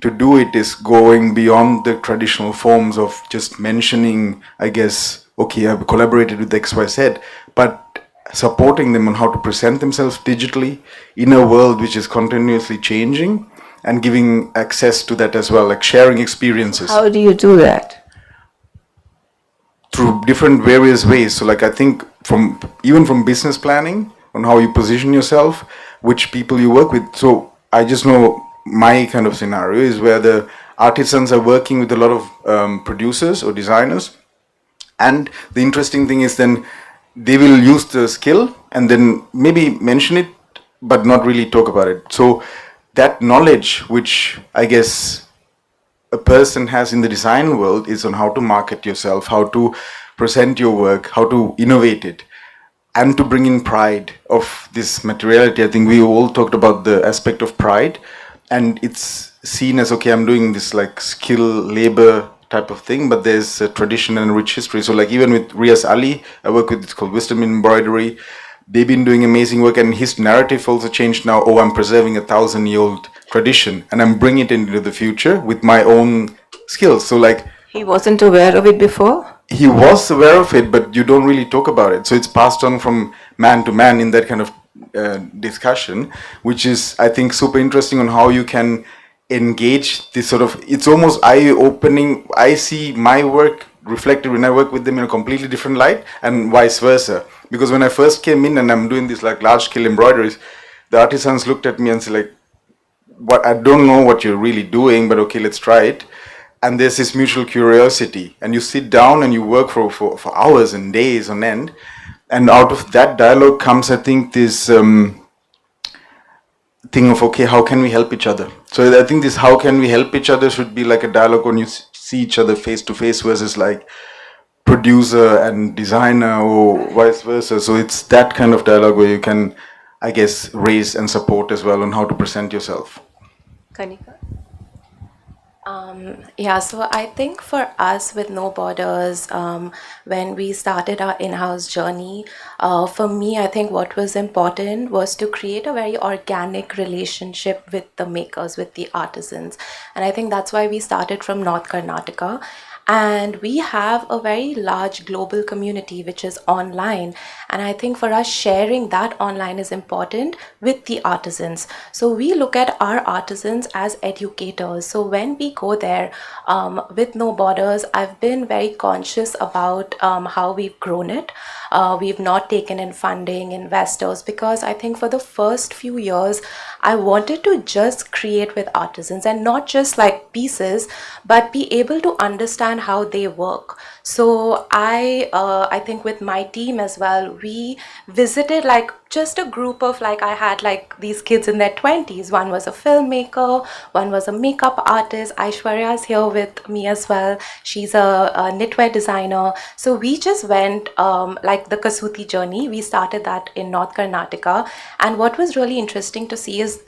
To do it is going beyond the traditional forms of just mentioning, I guess, okay, I've collaborated with XYZ, but supporting them on how to present themselves digitally in a world which is continuously changing, and giving access to that as well, like sharing experiences How do you do that? through different various ways. So like I think even from business planning on how you position yourself, which people you work with. So I just know my kind of scenario is where the artisans are working with a lot of producers or designers, and the interesting thing is then they will use the skill and then maybe mention it but not really talk about it. So that knowledge which I guess a person has in the design world is on how to market yourself, how to present your work, how to innovate it, and to bring in pride of this materiality. I think we all talked about the aspect of pride, and it's seen as, okay, I'm doing this like skill labor type of thing, but there's a tradition and a rich history. So like even with Riaz Ali, I work with, it's called Wisdom Embroidery. They've been doing amazing work, and his narrative also changed now. Oh, I'm preserving 1,000-year-old tradition and I'm bringing it into the future with my own skills. So like He wasn't aware of it before? he was aware of it, but you don't really talk about it. So it's passed on from man to man in that kind of discussion, which is, I think, super interesting on how you can engage this sort of, it's almost eye-opening. I see my work reflected when I work with them in a completely different light, and vice versa. Because when I first came in and I'm doing these like large-scale embroideries, the artisans looked at me and said like, "What, I don't know what you're really doing, but okay, let's try it." And there's this mutual curiosity, and you sit down and you work for hours and days on end, and out of that dialogue comes, I think, this thing of, okay, how can we help each other? So I think this how can we help each other should be like a dialogue when you see each other face to face, versus like producer and designer or vice versa. So it's that kind of dialogue where you can, I guess, raise and support as well on how to present yourself. Kanika? Yeah, so I think for us with No Borders, when we started our in-house journey, for me, I think what was important was to create a very organic relationship with the makers, with the artisans. And I think that's why we started from North Karnataka. And we have a very large global community which is online. And I think for us, sharing that online is important with the artisans. So we look at our artisans as educators. So when we go there with No Borders, I've been very conscious about how we've grown it. We've not taken in funding, investors, because I think for the first few years, I wanted to just create with artisans and not just like pieces, but be able to understand how they work. So I think with my team as well, we visited like just a group of like, I had like these kids in their 20s. One was a filmmaker, one was a makeup artist. Aishwarya is here with me as well. She's a knitwear designer. So we just went like the Kasuti journey. We started that in North Karnataka. And what was really interesting to see is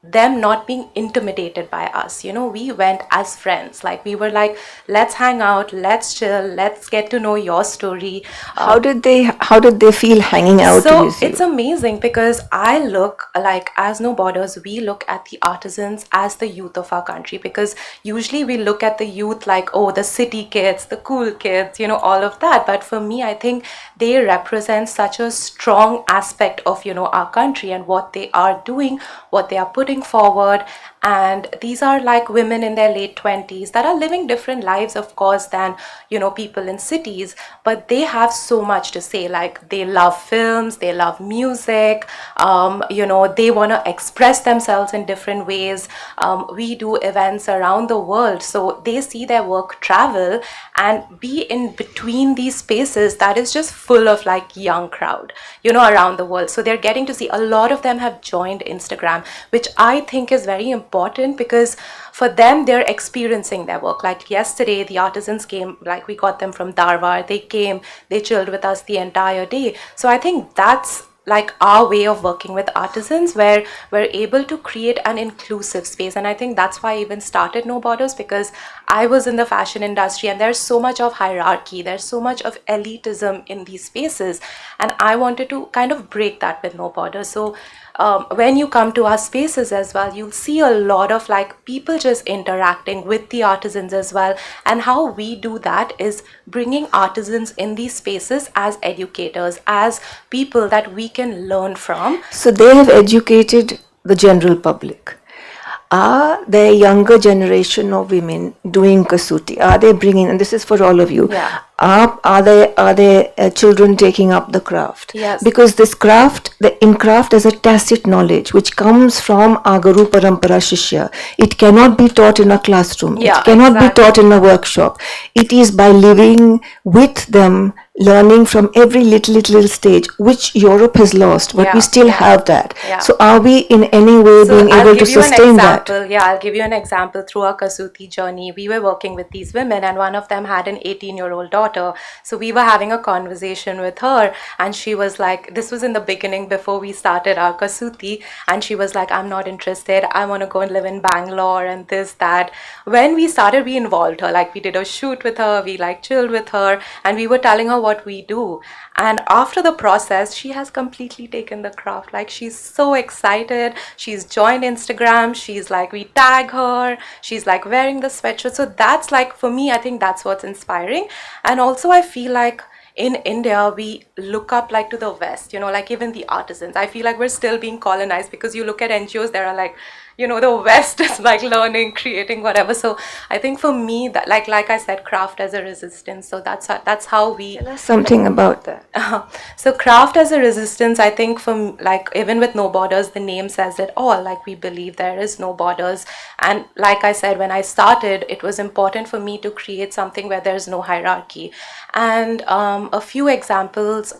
them not being intimidated by us. You know, we went as friends. Like we were like, let's hang out, let's chill, let's get to know your story. How did they feel hanging out So with you? it's amazing because I look like, as No Borders, we look at the artisans as the youth of our country, because usually we look at the youth like, oh, the city kids, the cool kids, you know, all of that. But for me, I think they represent such a strong aspect of, you know, our country and what they are doing, what they are putting forward. And these are like women in their late 20s that are living different lives, of course, than, you know, people in cities, but they have so much to say. Like they love films, they love music, you know, they want to express themselves in different ways. We do events around the world, so they see their work travel and be in between these spaces that is just full of like young crowd, you know, around the world. So they're getting to see, a lot of them have joined Instagram, which I think is very important important because for them, they're experiencing their work. Like yesterday, the artisans came, like we got them from Dharwad. They came, they chilled with us the entire day. So I think that's like our way of working with artisans, where we're able to create an inclusive space. And I think that's why I even started No Borders, because I was in the fashion industry and there's so much of hierarchy, there's so much of elitism in these spaces, and I wanted to kind of break that with No Borders. So when you come to our spaces as well, you'll see a lot of like people just interacting with the artisans as well. And how we do that is bringing artisans in these spaces as educators, as people that we can learn from. So they have educated the general public. Are there younger generation of women doing Kasuti? Are they bringing, and this is for all of you, Yeah. are there children taking up the craft? Yes. Because this craft, in craft, there's a tacit knowledge which comes from our Guru Parampara Shishya. It cannot be taught in a classroom. Yeah, it cannot be exactly. taught in a workshop. It is by living with them, learning from every little stage, which Europe has lost, but Yeah, we still yeah. have that. Yeah. So are we in any way being able to sustain that? Yeah, I'll give you an example. Through our Kasuti journey, we were working with these women, and one of them had an 18-year-old daughter. So we were having a conversation with her, and she was like, this was in the beginning before we started our Kasuti, and she was like, I'm not interested. I want to go and live in Bangalore and this, that. When we started, we involved her. Like we did a shoot with her, we like chilled with her, and we were telling her what we do. And after the process, she has completely taken the craft. Like she's so excited. She's joined Instagram. She's like, we tag her. She's like wearing the sweatshirt. So that's like, for me, I think that's what's inspiring. And also I feel like in India, we look up like to the West, you know, like even the artisans. I feel like we're still being colonized, because you look at NGOs, there are like, you know, the West is like learning, creating, whatever. So I think for me, that like I said, craft as a resistance. So that's how we. Tell us something about that. So craft as a resistance, I think from like even with No Borders, the name says it all. Like we believe there is no borders. And like I said, when I started, it was important for me to create something where there's no hierarchy. And a few examples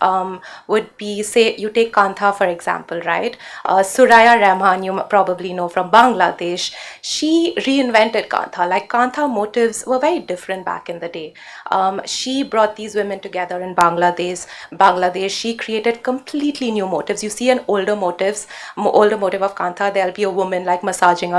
would be, say, you take Kantha, for example, right? Suraya Rahman, you probably know from Bangladesh, she reinvented Kantha. Like Kantha motifs were very different back in the day. She brought these women together in Bangladesh. She created completely new motifs. You see an older motive of Kantha, there'll be a woman like massaging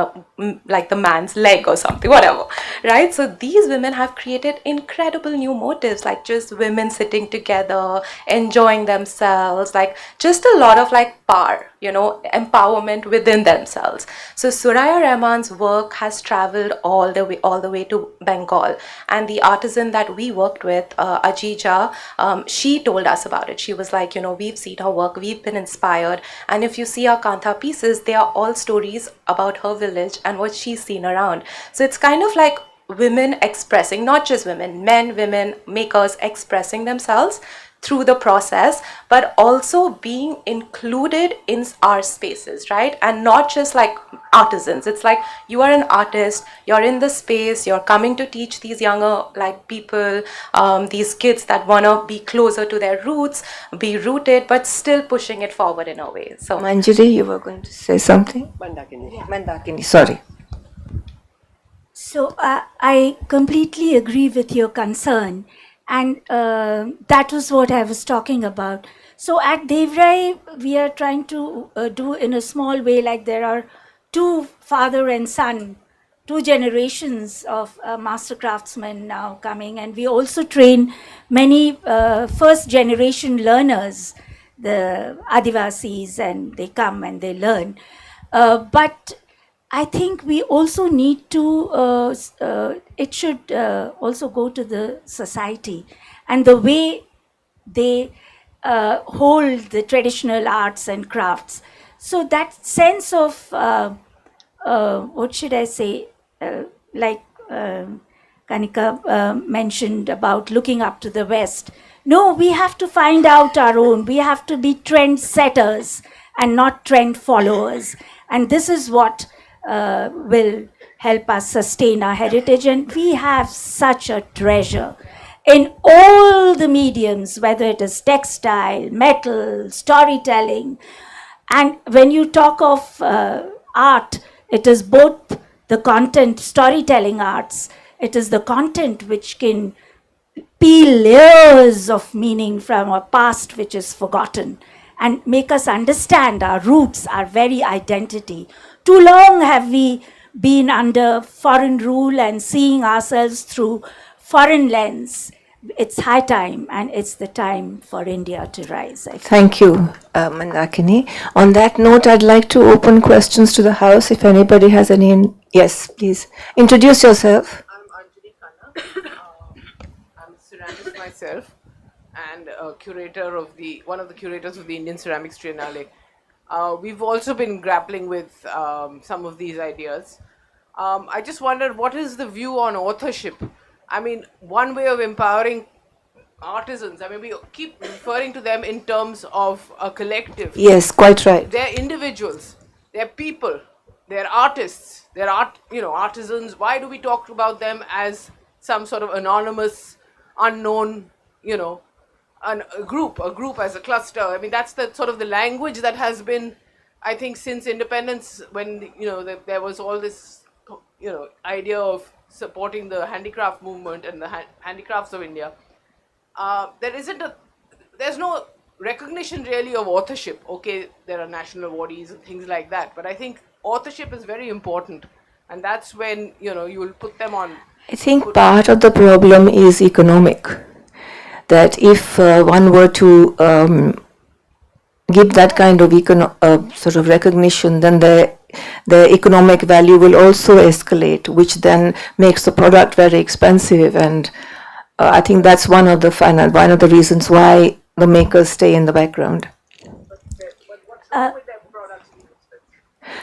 like the man's leg or something, whatever, right? So these women have created incredible new motifs, like just women sitting together, enjoying themselves, like just a lot of like power, you know, empowerment within themselves. So Suraya Rahman's work has traveled all the way to Bengal, and the artisan that we worked with, Ajija, she told us about it. She was like, you know, we've seen her work, we've been inspired, and if you see our Kantha pieces, they are all stories about her village and what she's seen around. So it's kind of like women expressing, not just women, men, women, makers expressing themselves through the process, but also being included in our spaces, right? And not just like artisans. It's like you are an artist, you're in the space, you're coming to teach these younger like people, these kids that want to be closer to their roots, be rooted, but still pushing it forward in a way. So Manjari, you were going to say something? Mandakini, sorry. So I completely agree with your concern, and that was what I was talking about. So at Devrai, we are trying to do in a small way, like there are two father and son, two generations of master craftsmen now coming, and we also train many first generation learners, the Adivasis, and they come and they learn. But I think we also need to, it should also go to the society and the way they hold the traditional arts and crafts. So that sense of, what should I say, like Kanika mentioned about looking up to the West. No, we have to find out our own. We have to be trend setters and not trend followers. And this is what will help us sustain our heritage. And we have such a treasure in all the mediums, whether it is textile, metal, storytelling. And when you talk of art, It is both the content, storytelling arts, it is the content which can peel layers of meaning from a past which is forgotten and make us understand our roots, our very identity. Too long have we been under foreign rule and seeing ourselves through foreign lens. It's high time, and it's the time for India to rise, I feel. Thank you, Mandakini. On that note, I'd like to open questions to the house. If anybody has any, yes, please introduce yourself. I'm a ceramist myself and a curator of one of the curators of the Indian Ceramics Triennale. We've also been grappling with some of these ideas. I just wondered, what is the view on authorship? I mean, one way of empowering artisans, I mean, we keep referring to them in terms of a collective. Yes, quite right. They're individuals, they're people, they're artists, they're artisans. Why do we talk about them as some sort of anonymous, unknown, a group as a cluster? I mean, that's the sort of the language that has been, I think, since independence, when there was all this idea of supporting the handicraft movement and the handicrafts of India. There's no recognition really of authorship. Okay, there are national awardees and things like that, but I think authorship is very important, and that's when you will put them on. I think part of the problem is economic. That if one were to give that kind of sort of recognition, then the economic value will also escalate, which then makes the product very expensive. And I think that's one of the reasons why the makers stay in the background.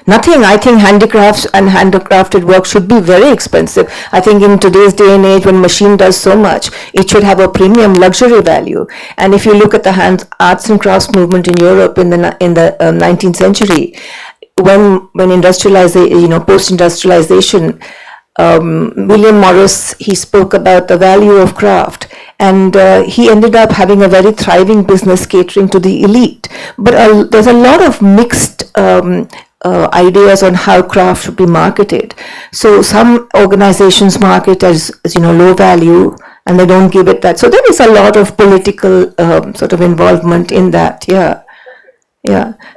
Nothing. I think handicrafts and handcrafted work should be very expensive. I think in today's day and age, when machine does so much, it should have a premium luxury value. And if you look at the arts and crafts movement in Europe in the 19th century, when industrialization, post-industrialization, William Morris, he spoke about the value of craft, and he ended up having a very thriving business catering to the elite. But there's a lot of mixed ideas on how craft should be marketed. So some organizations market as low value, and they don't give it that. So there is a lot of political sort of involvement in that. Yeah.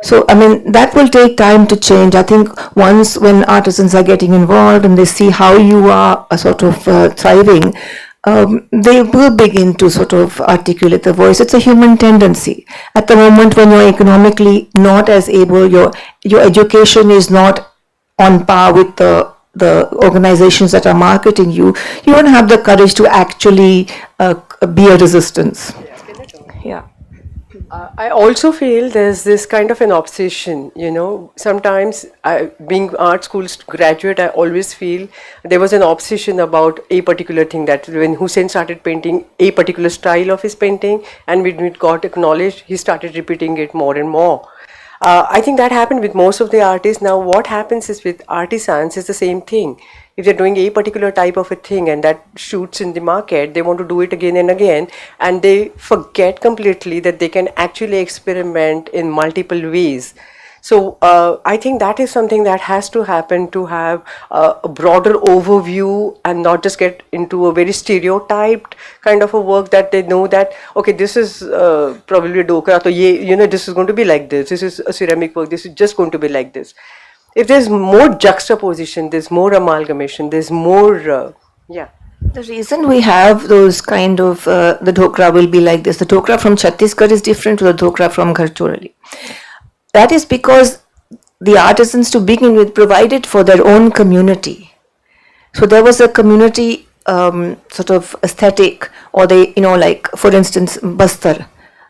So, I mean, that will take time to change. I think when artisans are getting involved and they see how you are sort of thriving, they will begin to sort of articulate the voice. It's a human tendency. At the moment when you're economically not as able, your education is not on par with the organizations that are marketing you, you don't have the courage to actually be a resistance. Yeah. I also feel there's this kind of an obsession, sometimes being art school graduate, I always feel there was an obsession about a particular thing, that when Hussein started painting a particular style of his painting and when it got acknowledged, he started repeating it more and more. I think that happened with most of the artists. Now what happens is with artisans is the same thing. If they're doing a particular type of a thing and that shoots in the market, they want to do it again and again, and they forget completely that they can actually experiment in multiple ways. So I think that is something that has to happen to have a broader overview and not just get into a very stereotyped kind of a work, that they know that, okay, this is probably a Dhokra, so this is going to be like this is a ceramic work, this is just going to be like this. If there's more juxtaposition, there's more amalgamation, there's more, The reason we have those kind of, the Dhokra will be like this. The Dhokra from Chhattisgarh is different to the Dhokra from Gharchorali. That is because the artisans to begin with provided for their own community. So there was a community sort of aesthetic, or like for instance, Bastar.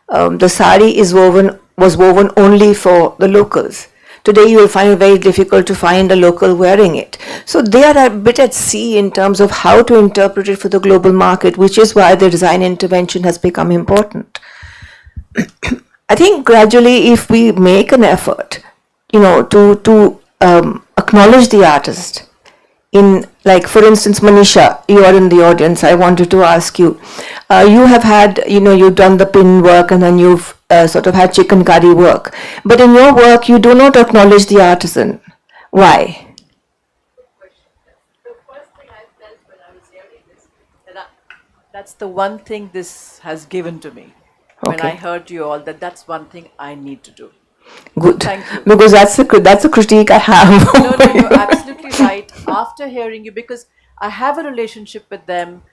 The sari was woven only for the locals. Today you will find it very difficult to find a local wearing it. So they are a bit at sea in terms of how to interpret it for the global market, which is why the design intervention has become important. I think gradually, if we make an effort, to acknowledge the artist, in, like, for instance, Manisha, you are in the audience, I wanted to ask you, you have had, you've done the pin work and then you've sort of had chicken curry work, but in your work you do not acknowledge the artisan. Why? That's the one thing this has given to me. When I Okay. heard you all, that's one thing I need to do. Good. Thank you. Because that's a critique I have. No, you're absolutely right. After hearing you, because I have a relationship with them,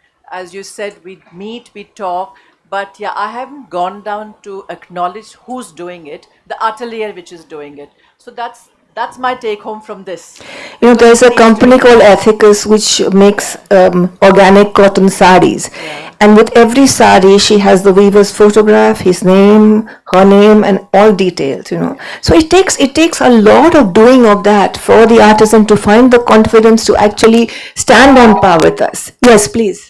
as you said, we meet, we talk, but yeah, I haven't gone down to acknowledge who's doing it, the atelier which is doing it. So that's my take home from this. You know, Because there's a it needs to company be called done. Ethicus which makes organic cotton saris. Yeah. And with every sari, she has the weaver's photograph, his name, her name, and all details, you know. So it takes a lot of doing of that for the artisan to find the confidence to actually stand on par with us. Yes, please.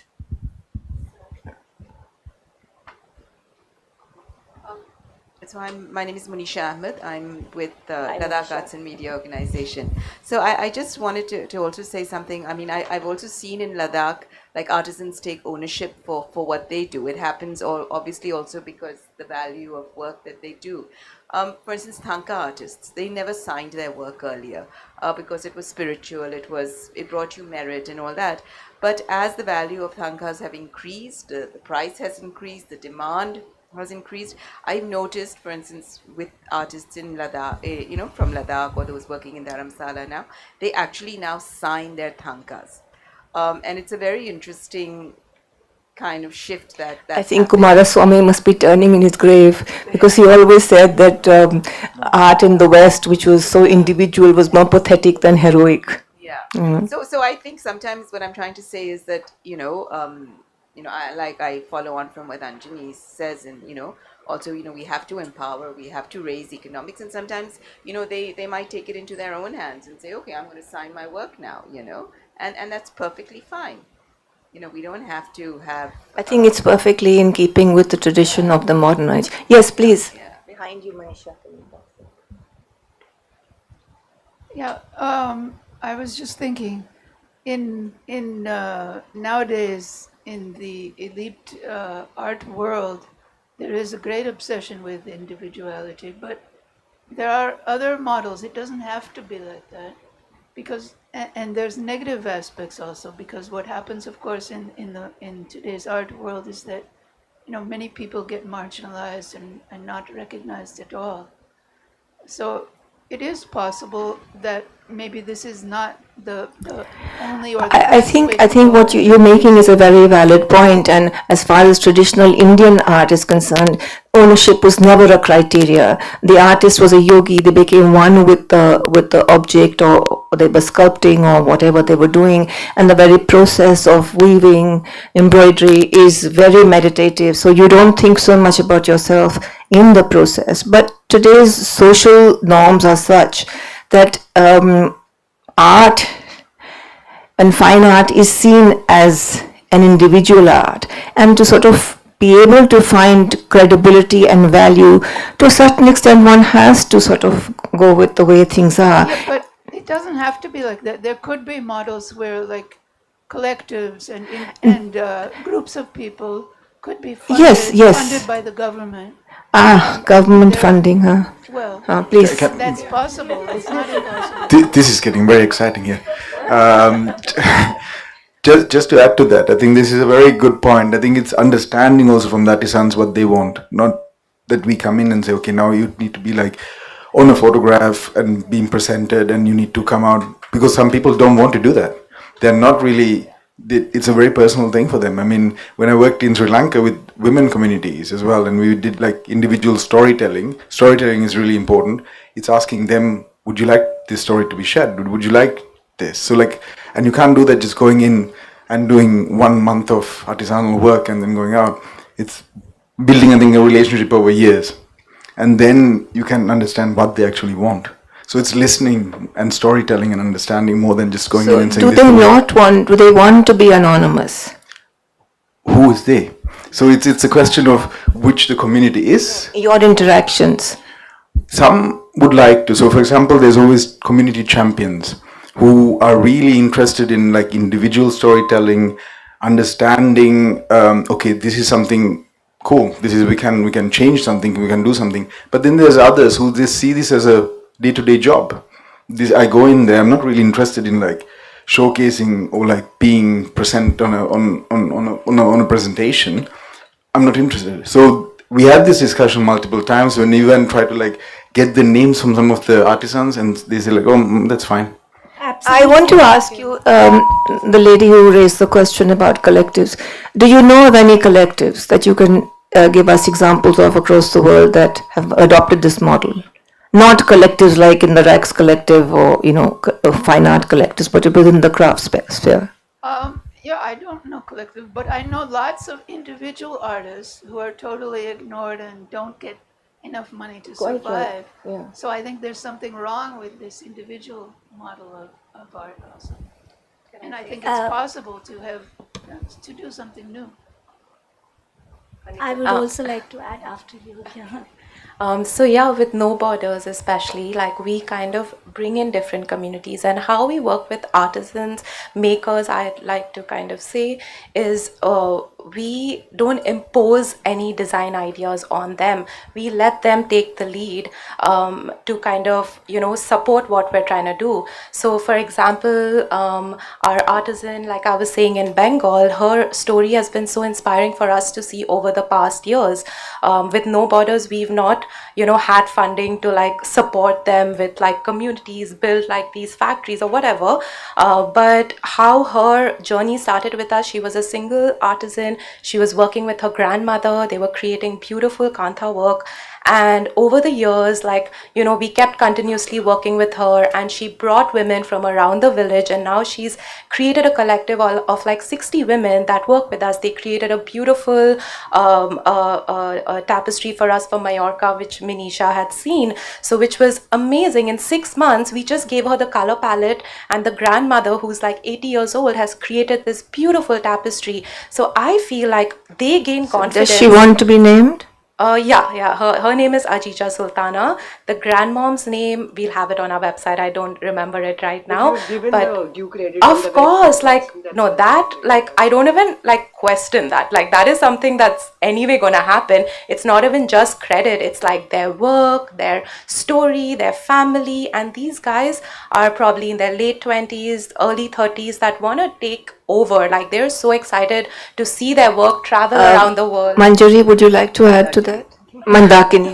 So my name is Monisha Ahmed. I'm with Ladakh Arts and Media Organization. So I just wanted to also say something. I mean, I've also seen in Ladakh, like artisans take ownership for what they do. It happens obviously also because the value of work that they do. For instance, Thanka artists, they never signed their work earlier because it was spiritual, it brought you merit and all that. But as the value of Thankas have increased, the price has increased, the demand has increased. I've noticed, for instance, with artists in Ladakh, from Ladakh or those working in Dharamsala now, they actually now sign their thankas. And it's a very interesting kind of shift that's I think happening. Kumaraswamy must be turning in his grave because he always said that art in the West, which was so individual, was more pathetic than heroic. Yeah. So I think sometimes what I'm trying to say is that I follow on from what Anjani says, and also we have to empower, we have to raise economics, and sometimes they might take it into their own hands and say, okay, I'm going to sign my work now, and that's perfectly fine. We don't have to have. I think it's perfectly in keeping with the tradition of the modern age. Yes, please. Behind you, Manisha. Yeah, I was just thinking, in nowadays in the elite art world, there is a great obsession with individuality, but there are other models. It doesn't have to be like that, because and there's negative aspects also, because what happens, of course, in today's art world is that many people get marginalized and not recognized at all. So it is possible that maybe this is not the only or the I best way think to I think go. what you're making is a very valid point. And as far as traditional Indian art is concerned, ownership was never a criteria. The artist was a yogi. They became one with the object, or they were sculpting or whatever they were doing. And the very process of weaving, embroidery is very meditative. So you don't think so much about yourself in the process. But today's social norms are such that art and fine art is seen as an individual art, and to sort of be able to find credibility and value, to a certain extent one has to sort of go with the way things are. Yeah, but it doesn't have to be like that. There could be models where, like, collectives and groups of people could be funded, Yes. funded by the government. Government There- funding, Well, please. that's possible. It's not impossible. This is getting very exciting here. Just to add to that, I think this is a very good point. I think it's understanding also from the artisans what they want, not that we come in and say, okay, now you need to be like on a photograph and being presented, and you need to come out, because some people don't want to do that. They're not really. It's a very personal thing for them. I mean, when I worked in Sri Lanka with women communities as well, and we did like individual storytelling. Storytelling is really important. It's asking them, would you like this story to be shared? Would you like this? So like, and you can't do that just going in and doing 1 month of artisanal work and then going out. It's building, I think, a relationship over years, and then you can understand what they actually want. So it's listening and storytelling and understanding more than just going in and saying, Do they want to be anonymous? who is they? So it's a question of which the community is. Your interactions. Some would like to. So for example, there's always community champions who are really interested in like individual storytelling, understanding, okay, this is something cool. This is, we can change something, we can do something. But then there's others who just see this as a day-to-day job. I go in there, I'm not really interested in like showcasing or like being present on a presentation, I'm not interested. So we had this discussion multiple times when we even try to like get the names from some of the artisans, and they say like, "Oh, that's fine." I want to ask you, the lady who raised the question about collectives, do you know of any collectives that you can give us examples of across the world that have adopted this model? Not collectives like in the Rex Collective or, fine art collectives, but within the craft sphere. Yeah, I don't know collective, but I know lots of individual artists who are totally ignored and don't get enough money to Quite right, survive. yeah. So I think there's something wrong with this individual model of art also. And I think it's possible to have, to do something new. I would also like to add after you. Yeah. So yeah, with No Borders especially, like we kind of bring in different communities, and how we work with artisans, makers, I'd like to kind of say is we don't impose any design ideas on them. We let them take the lead to kind of, support what we're trying to do. So for example, our artisan, like I was saying in Bengal, her story has been so inspiring for us to see over the past years. With No Borders, we've not had funding to like support them with like communities, build like these factories or whatever, but how her journey started with us, she was a single artisan. She was working with her grandmother. They were creating beautiful kantha work, and over the years, like, we kept continuously working with her, and she brought women from around the village, and now she's created a collective of like 60 women that work with us. They created a beautiful tapestry for us for Mallorca, which Manisha had seen, so which was amazing. In 6 months, we just gave her the color palette, and the grandmother, who's like 80 years old, has created this beautiful tapestry. So I feel like they gain confidence. Does she want to be named? Yeah. Her name is Ajija Sultana. The grandmom's name, we'll have it on our website. I don't remember it right now. But due credit on the of course, website. like, no, that, like, I don't even, like, question that. Like, that is something that's anyway gonna happen. It's not even just credit. It's like their work, their story, their family. And these guys are probably in their late 20s, early 30s that wanna take over. Like, they're so excited to see their work travel around the world. Manjari, would you like to add to that? Mandakini.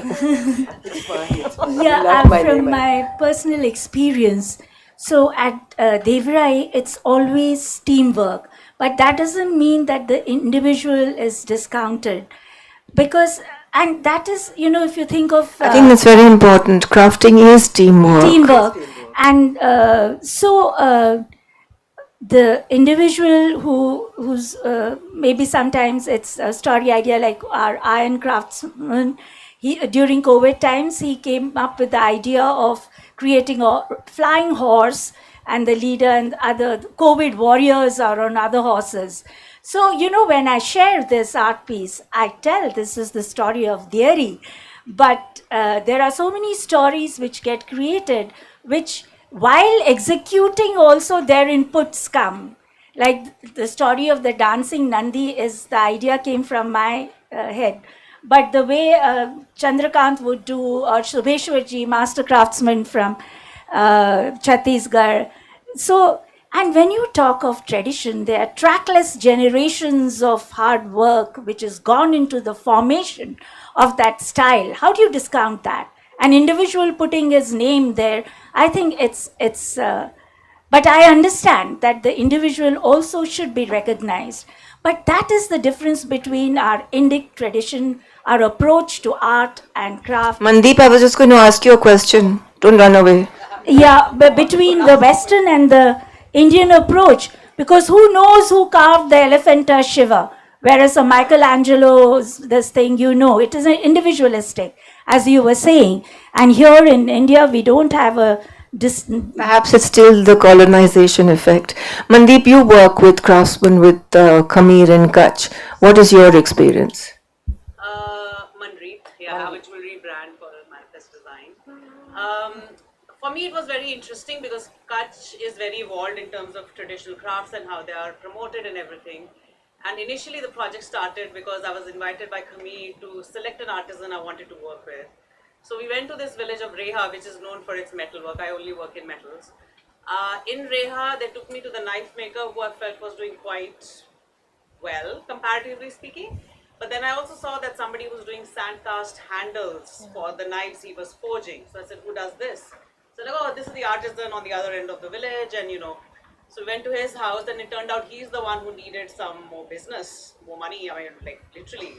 Yeah, from my personal experience. So at Devrai, it's always teamwork, but that doesn't mean that the individual is discounted, because, and that is, if you think of I think that's very important. Crafting is teamwork. And the individual who's maybe sometimes it's a story idea, like our iron craftsman. During COVID times, he came up with the idea of creating a flying horse, and the leader and other COVID warriors are on other horses. So, when I share this art piece, I tell this is the story of Dairy. But there are so many stories which get created, which while executing also their inputs come. Like the story of the dancing Nandi is, the idea came from my head. But the way Chandrakant would do, or Subheshwarji, master craftsman from Chhattisgarh. So, and when you talk of tradition, there are trackless generations of hard work which has gone into the formation of that style. How do you discount that? An individual putting his name there, I think it's but I understand that the individual also should be recognized. But that is the difference between our Indic tradition, our approach to art and craft. Mandeep, I was just going to ask you a question. Don't run away. Yeah, but between the Western and the Indian approach, because who knows who carved the Elephanта Shiva? Whereas a Michelangelo's, this thing, it is an individualistic, as you were saying. And here in India, we don't have a... Perhaps it's still the colonization effect. Mandeep, you work with craftsmen with Khamir and Kutch. What is your experience? Mandeep, our jewelry brand for Manifest Design. For me, it was very interesting because Kutch is very evolved in terms of traditional crafts and how they are promoted and everything. And initially, the project started because I was invited by Khamir to select an artisan I wanted to work with. So we went to this village of Reha, which is known for its metalwork. I only work in metals. In Reha, they took me to the knife maker who I felt was doing quite well, comparatively speaking. But then I also saw that somebody was doing sand cast handles for the knives he was forging. So I said, who does this? So like, oh, this is the artisan on the other end of the village, and so we went to his house, and it turned out he's the one who needed some more business, more money. I mean, like literally,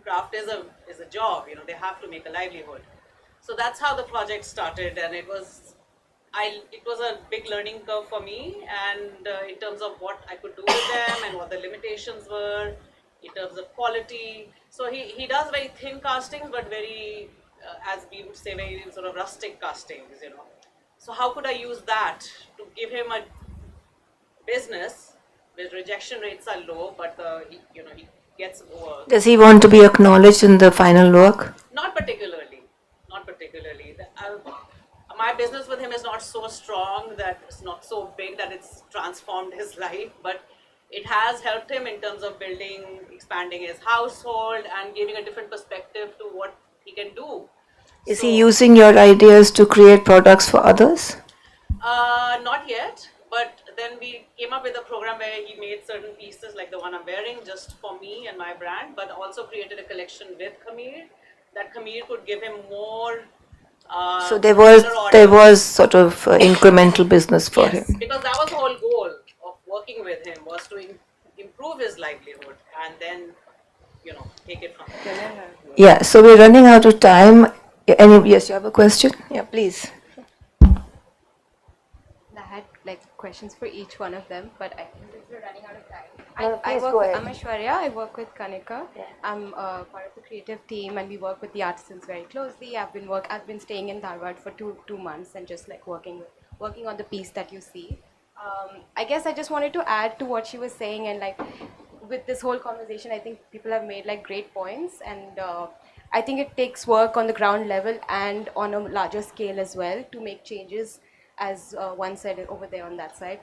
craft is a job. They have to make a livelihood. So that's how the project started, and it was a big learning curve for me, and in terms of what I could do with them and what the limitations were, in terms of quality. So he does very thin castings, but very, as we would say, very sort of rustic castings, So how could I use that to give him a business where rejection rates are low, but he gets work. Does he want to be acknowledged in the final work? Not particularly. My business with him is not so strong, that it's not so big that it's transformed his life, but it has helped him in terms of building, expanding his household and giving a different perspective to what he can do. Is he using your ideas to create products for others? Not yet, but then we came up with a program where he made certain pieces like the one I'm wearing just for me and my brand, but also created a collection with Khamir. That Khamir could give him more. So there was sort of incremental business for him. Because that was the whole goal of working with him, was to improve his livelihood and then, take it from there. Yeah, so we're running out of time. Yes, you have a question? Yeah, please. I had questions for each one of them, but I think we're running out of time. I'm Aishwarya. I work with Kanika. Yeah. I'm part of the creative team, and we work with the artisans very closely. I've been staying in Dharwad for two months and just working on the piece that you see. I guess I just wanted to add to what she was saying, and with this whole conversation, I think people have made great points, and I think it takes work on the ground level and on a larger scale as well to make changes, as one said over there on that side.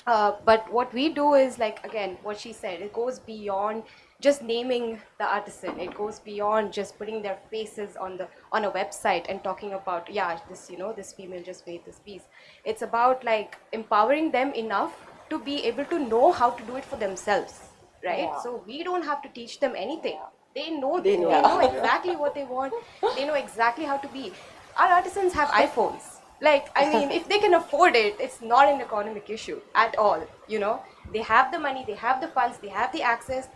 But what we do is, again, what she said, it goes beyond just naming the artisan. It goes beyond just putting their faces on a website and talking about, this female just made this piece. It's about empowering them enough to be able to know how to do it for themselves, right? Yeah. So we don't have to teach them anything. They know exactly what they want. They know exactly how to be. Our artisans have iPhones. If they can afford it, it's not an economic issue at all, They have the money, they have the funds, they have the access.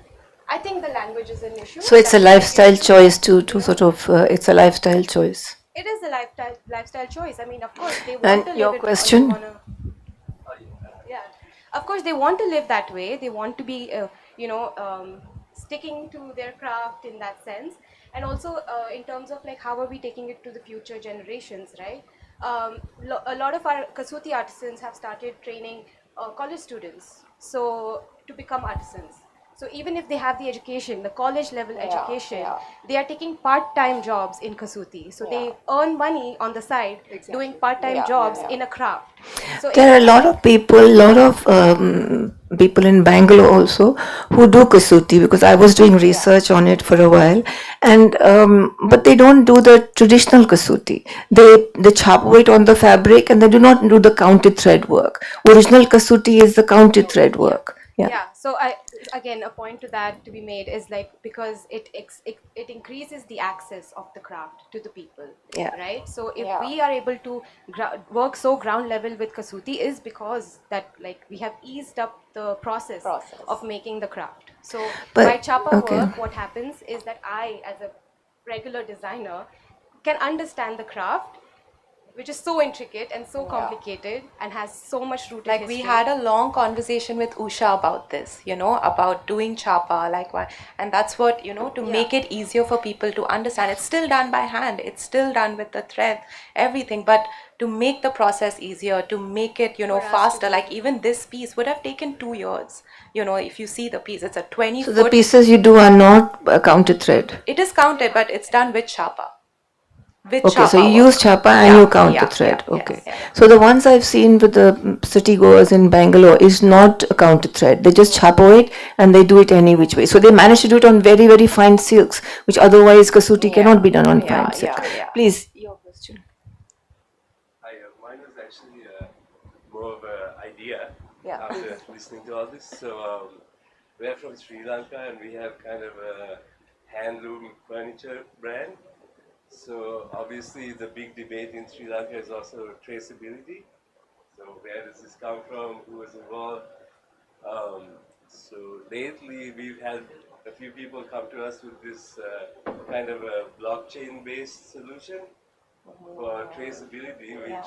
I think the language is an issue. So it's a lifestyle choice it's a lifestyle choice. It is a lifestyle choice. Of course, they want and to live your question? Of course, they want to live that way. They want to be, sticking to their craft in that sense. And also in terms of how are we taking it to the future generations, right? A lot of our Kasuti artisans have started training college students to become artisans. So even if they have the education, the college level education, they are taking part-time jobs in Kasuti. So they earn money on the side doing part-time jobs in a craft. So there are a lot of people in Bangalore also who do Kasuti, because I was doing research on it for a while, and but they don't do the traditional Kasuti. They chop it on the fabric and they do not do the counted thread work. Original Kasuti is the counted thread work. So again, a point to that to be made is because it increases the access of the craft to the people, right? So if we are able to work so ground level with Kasuti, is because that we have eased up the process of making the craft. So by chapa work, what happens is that I, as a regular designer, can understand the craft, which is so intricate and so complicated and has so much rooted history. We had a long conversation with Usha about this, about doing chapa, and that's what, to make it easier for people to understand. It's still done by hand, it's still done with the thread, everything, but to make the process easier, to make it, faster, even this piece would have taken 2 years. If you see the piece, it's a 20 So the pieces you do are not counted thread? It is counted, but it's done with chapa. So you use chapa and you count the thread. So the ones I've seen with the city goers in Bangalore is not a counted thread. They just chapa it and they do it any which way. So they manage to do it on very, very fine silks, which otherwise Kasuti cannot be done on fine silk. Please, your question. Hi, mine is actually listening to all this. So we're from Sri Lanka, and we have kind of a handloom furniture brand. So obviously the big debate in Sri Lanka is also traceability. So where does this come from? Who was involved? So lately we've had a few people come to us with this kind of a blockchain-based solution for traceability, which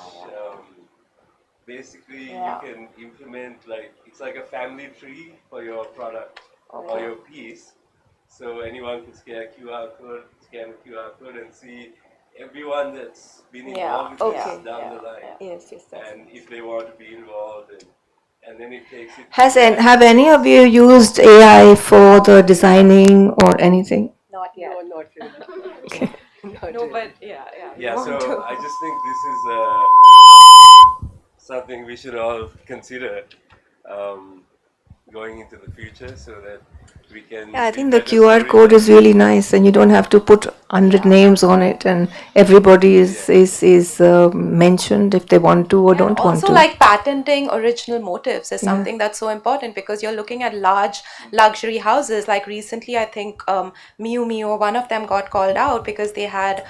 basically you can implement, like, it's like a family tree for your product or your piece. So anyone can scan a QR code and see everyone that's been involved with this down the line. Yes. And if they want to be involved, and then it takes it. Have any of you used AI for the designing or anything? Not yet. No, not really. No, but yeah. Yeah, so I just think this is something we should all consider going into the future, so that we can. Yeah, I think the QR code is really nice, and you don't have to put 100 names on it, and everybody is mentioned if they want to or don't want to. Also, like patenting original motifs is something that's so important, because you're looking at large luxury houses. Like recently, I think Miu Miu, one of them got called out because they had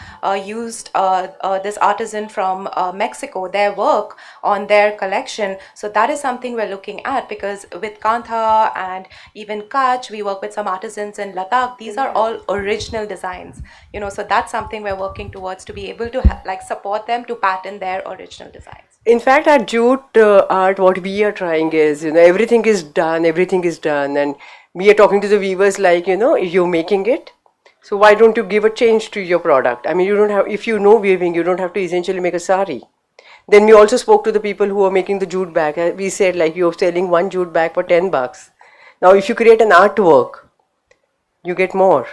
used this artisan from Mexico, their work on their collection. So that is something we're looking at, because with Kantha and even Kutch, we work with some artisans in Ladakh. These are all original designs, so that's something we're working towards, to be able to support them to patent their original designs. In fact, at jute art, what we are trying is, everything is done, and we are talking to the weavers like, you're making it, so why don't you give a change to your product? I mean, you don't have, if you know weaving, you don't have to essentially make a sari. Then we also spoke to the people who are making the jute bag. We said, like, you're selling one jute bag for $10. Now, if you create an artwork, you get more.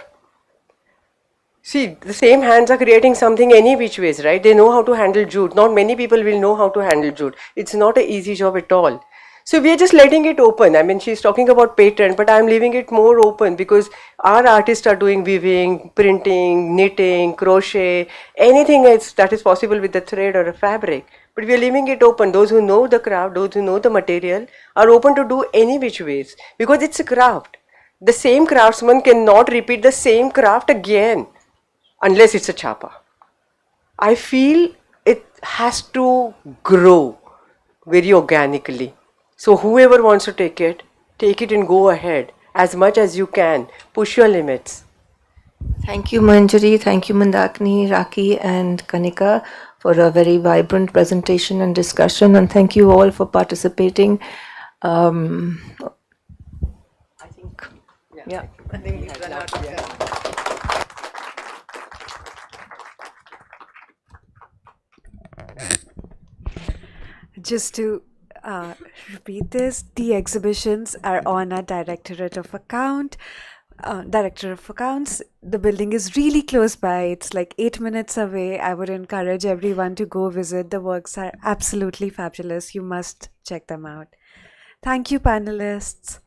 See, the same hands are creating something any which ways, right? They know how to handle jute. Not many people will know how to handle jute. It's not an easy job at all. So we are just letting it open. I mean, she's talking about patent, but I'm leaving it more open, because our artists are doing weaving, printing, knitting, crochet, anything else that is possible with a thread or a fabric. But we are leaving it open. Those who know the craft, those who know the material, are open to do any which ways, because it's a craft. The same craftsman cannot repeat the same craft again unless it's a chapa. I feel it has to grow very organically. So whoever wants to take it and go ahead as much as you can. Push your limits. Thank you, Manjari. Thank you, Mandakini, Raki, and Kanika, for a very vibrant presentation and discussion. And thank you all for participating. I think we've run out of time. Just to repeat this, the exhibitions are on our Director of Accounts. The building is really close by. It's like 8 minutes away. I would encourage everyone to go visit. The works are absolutely fabulous. You must check them out. Thank you, panelists.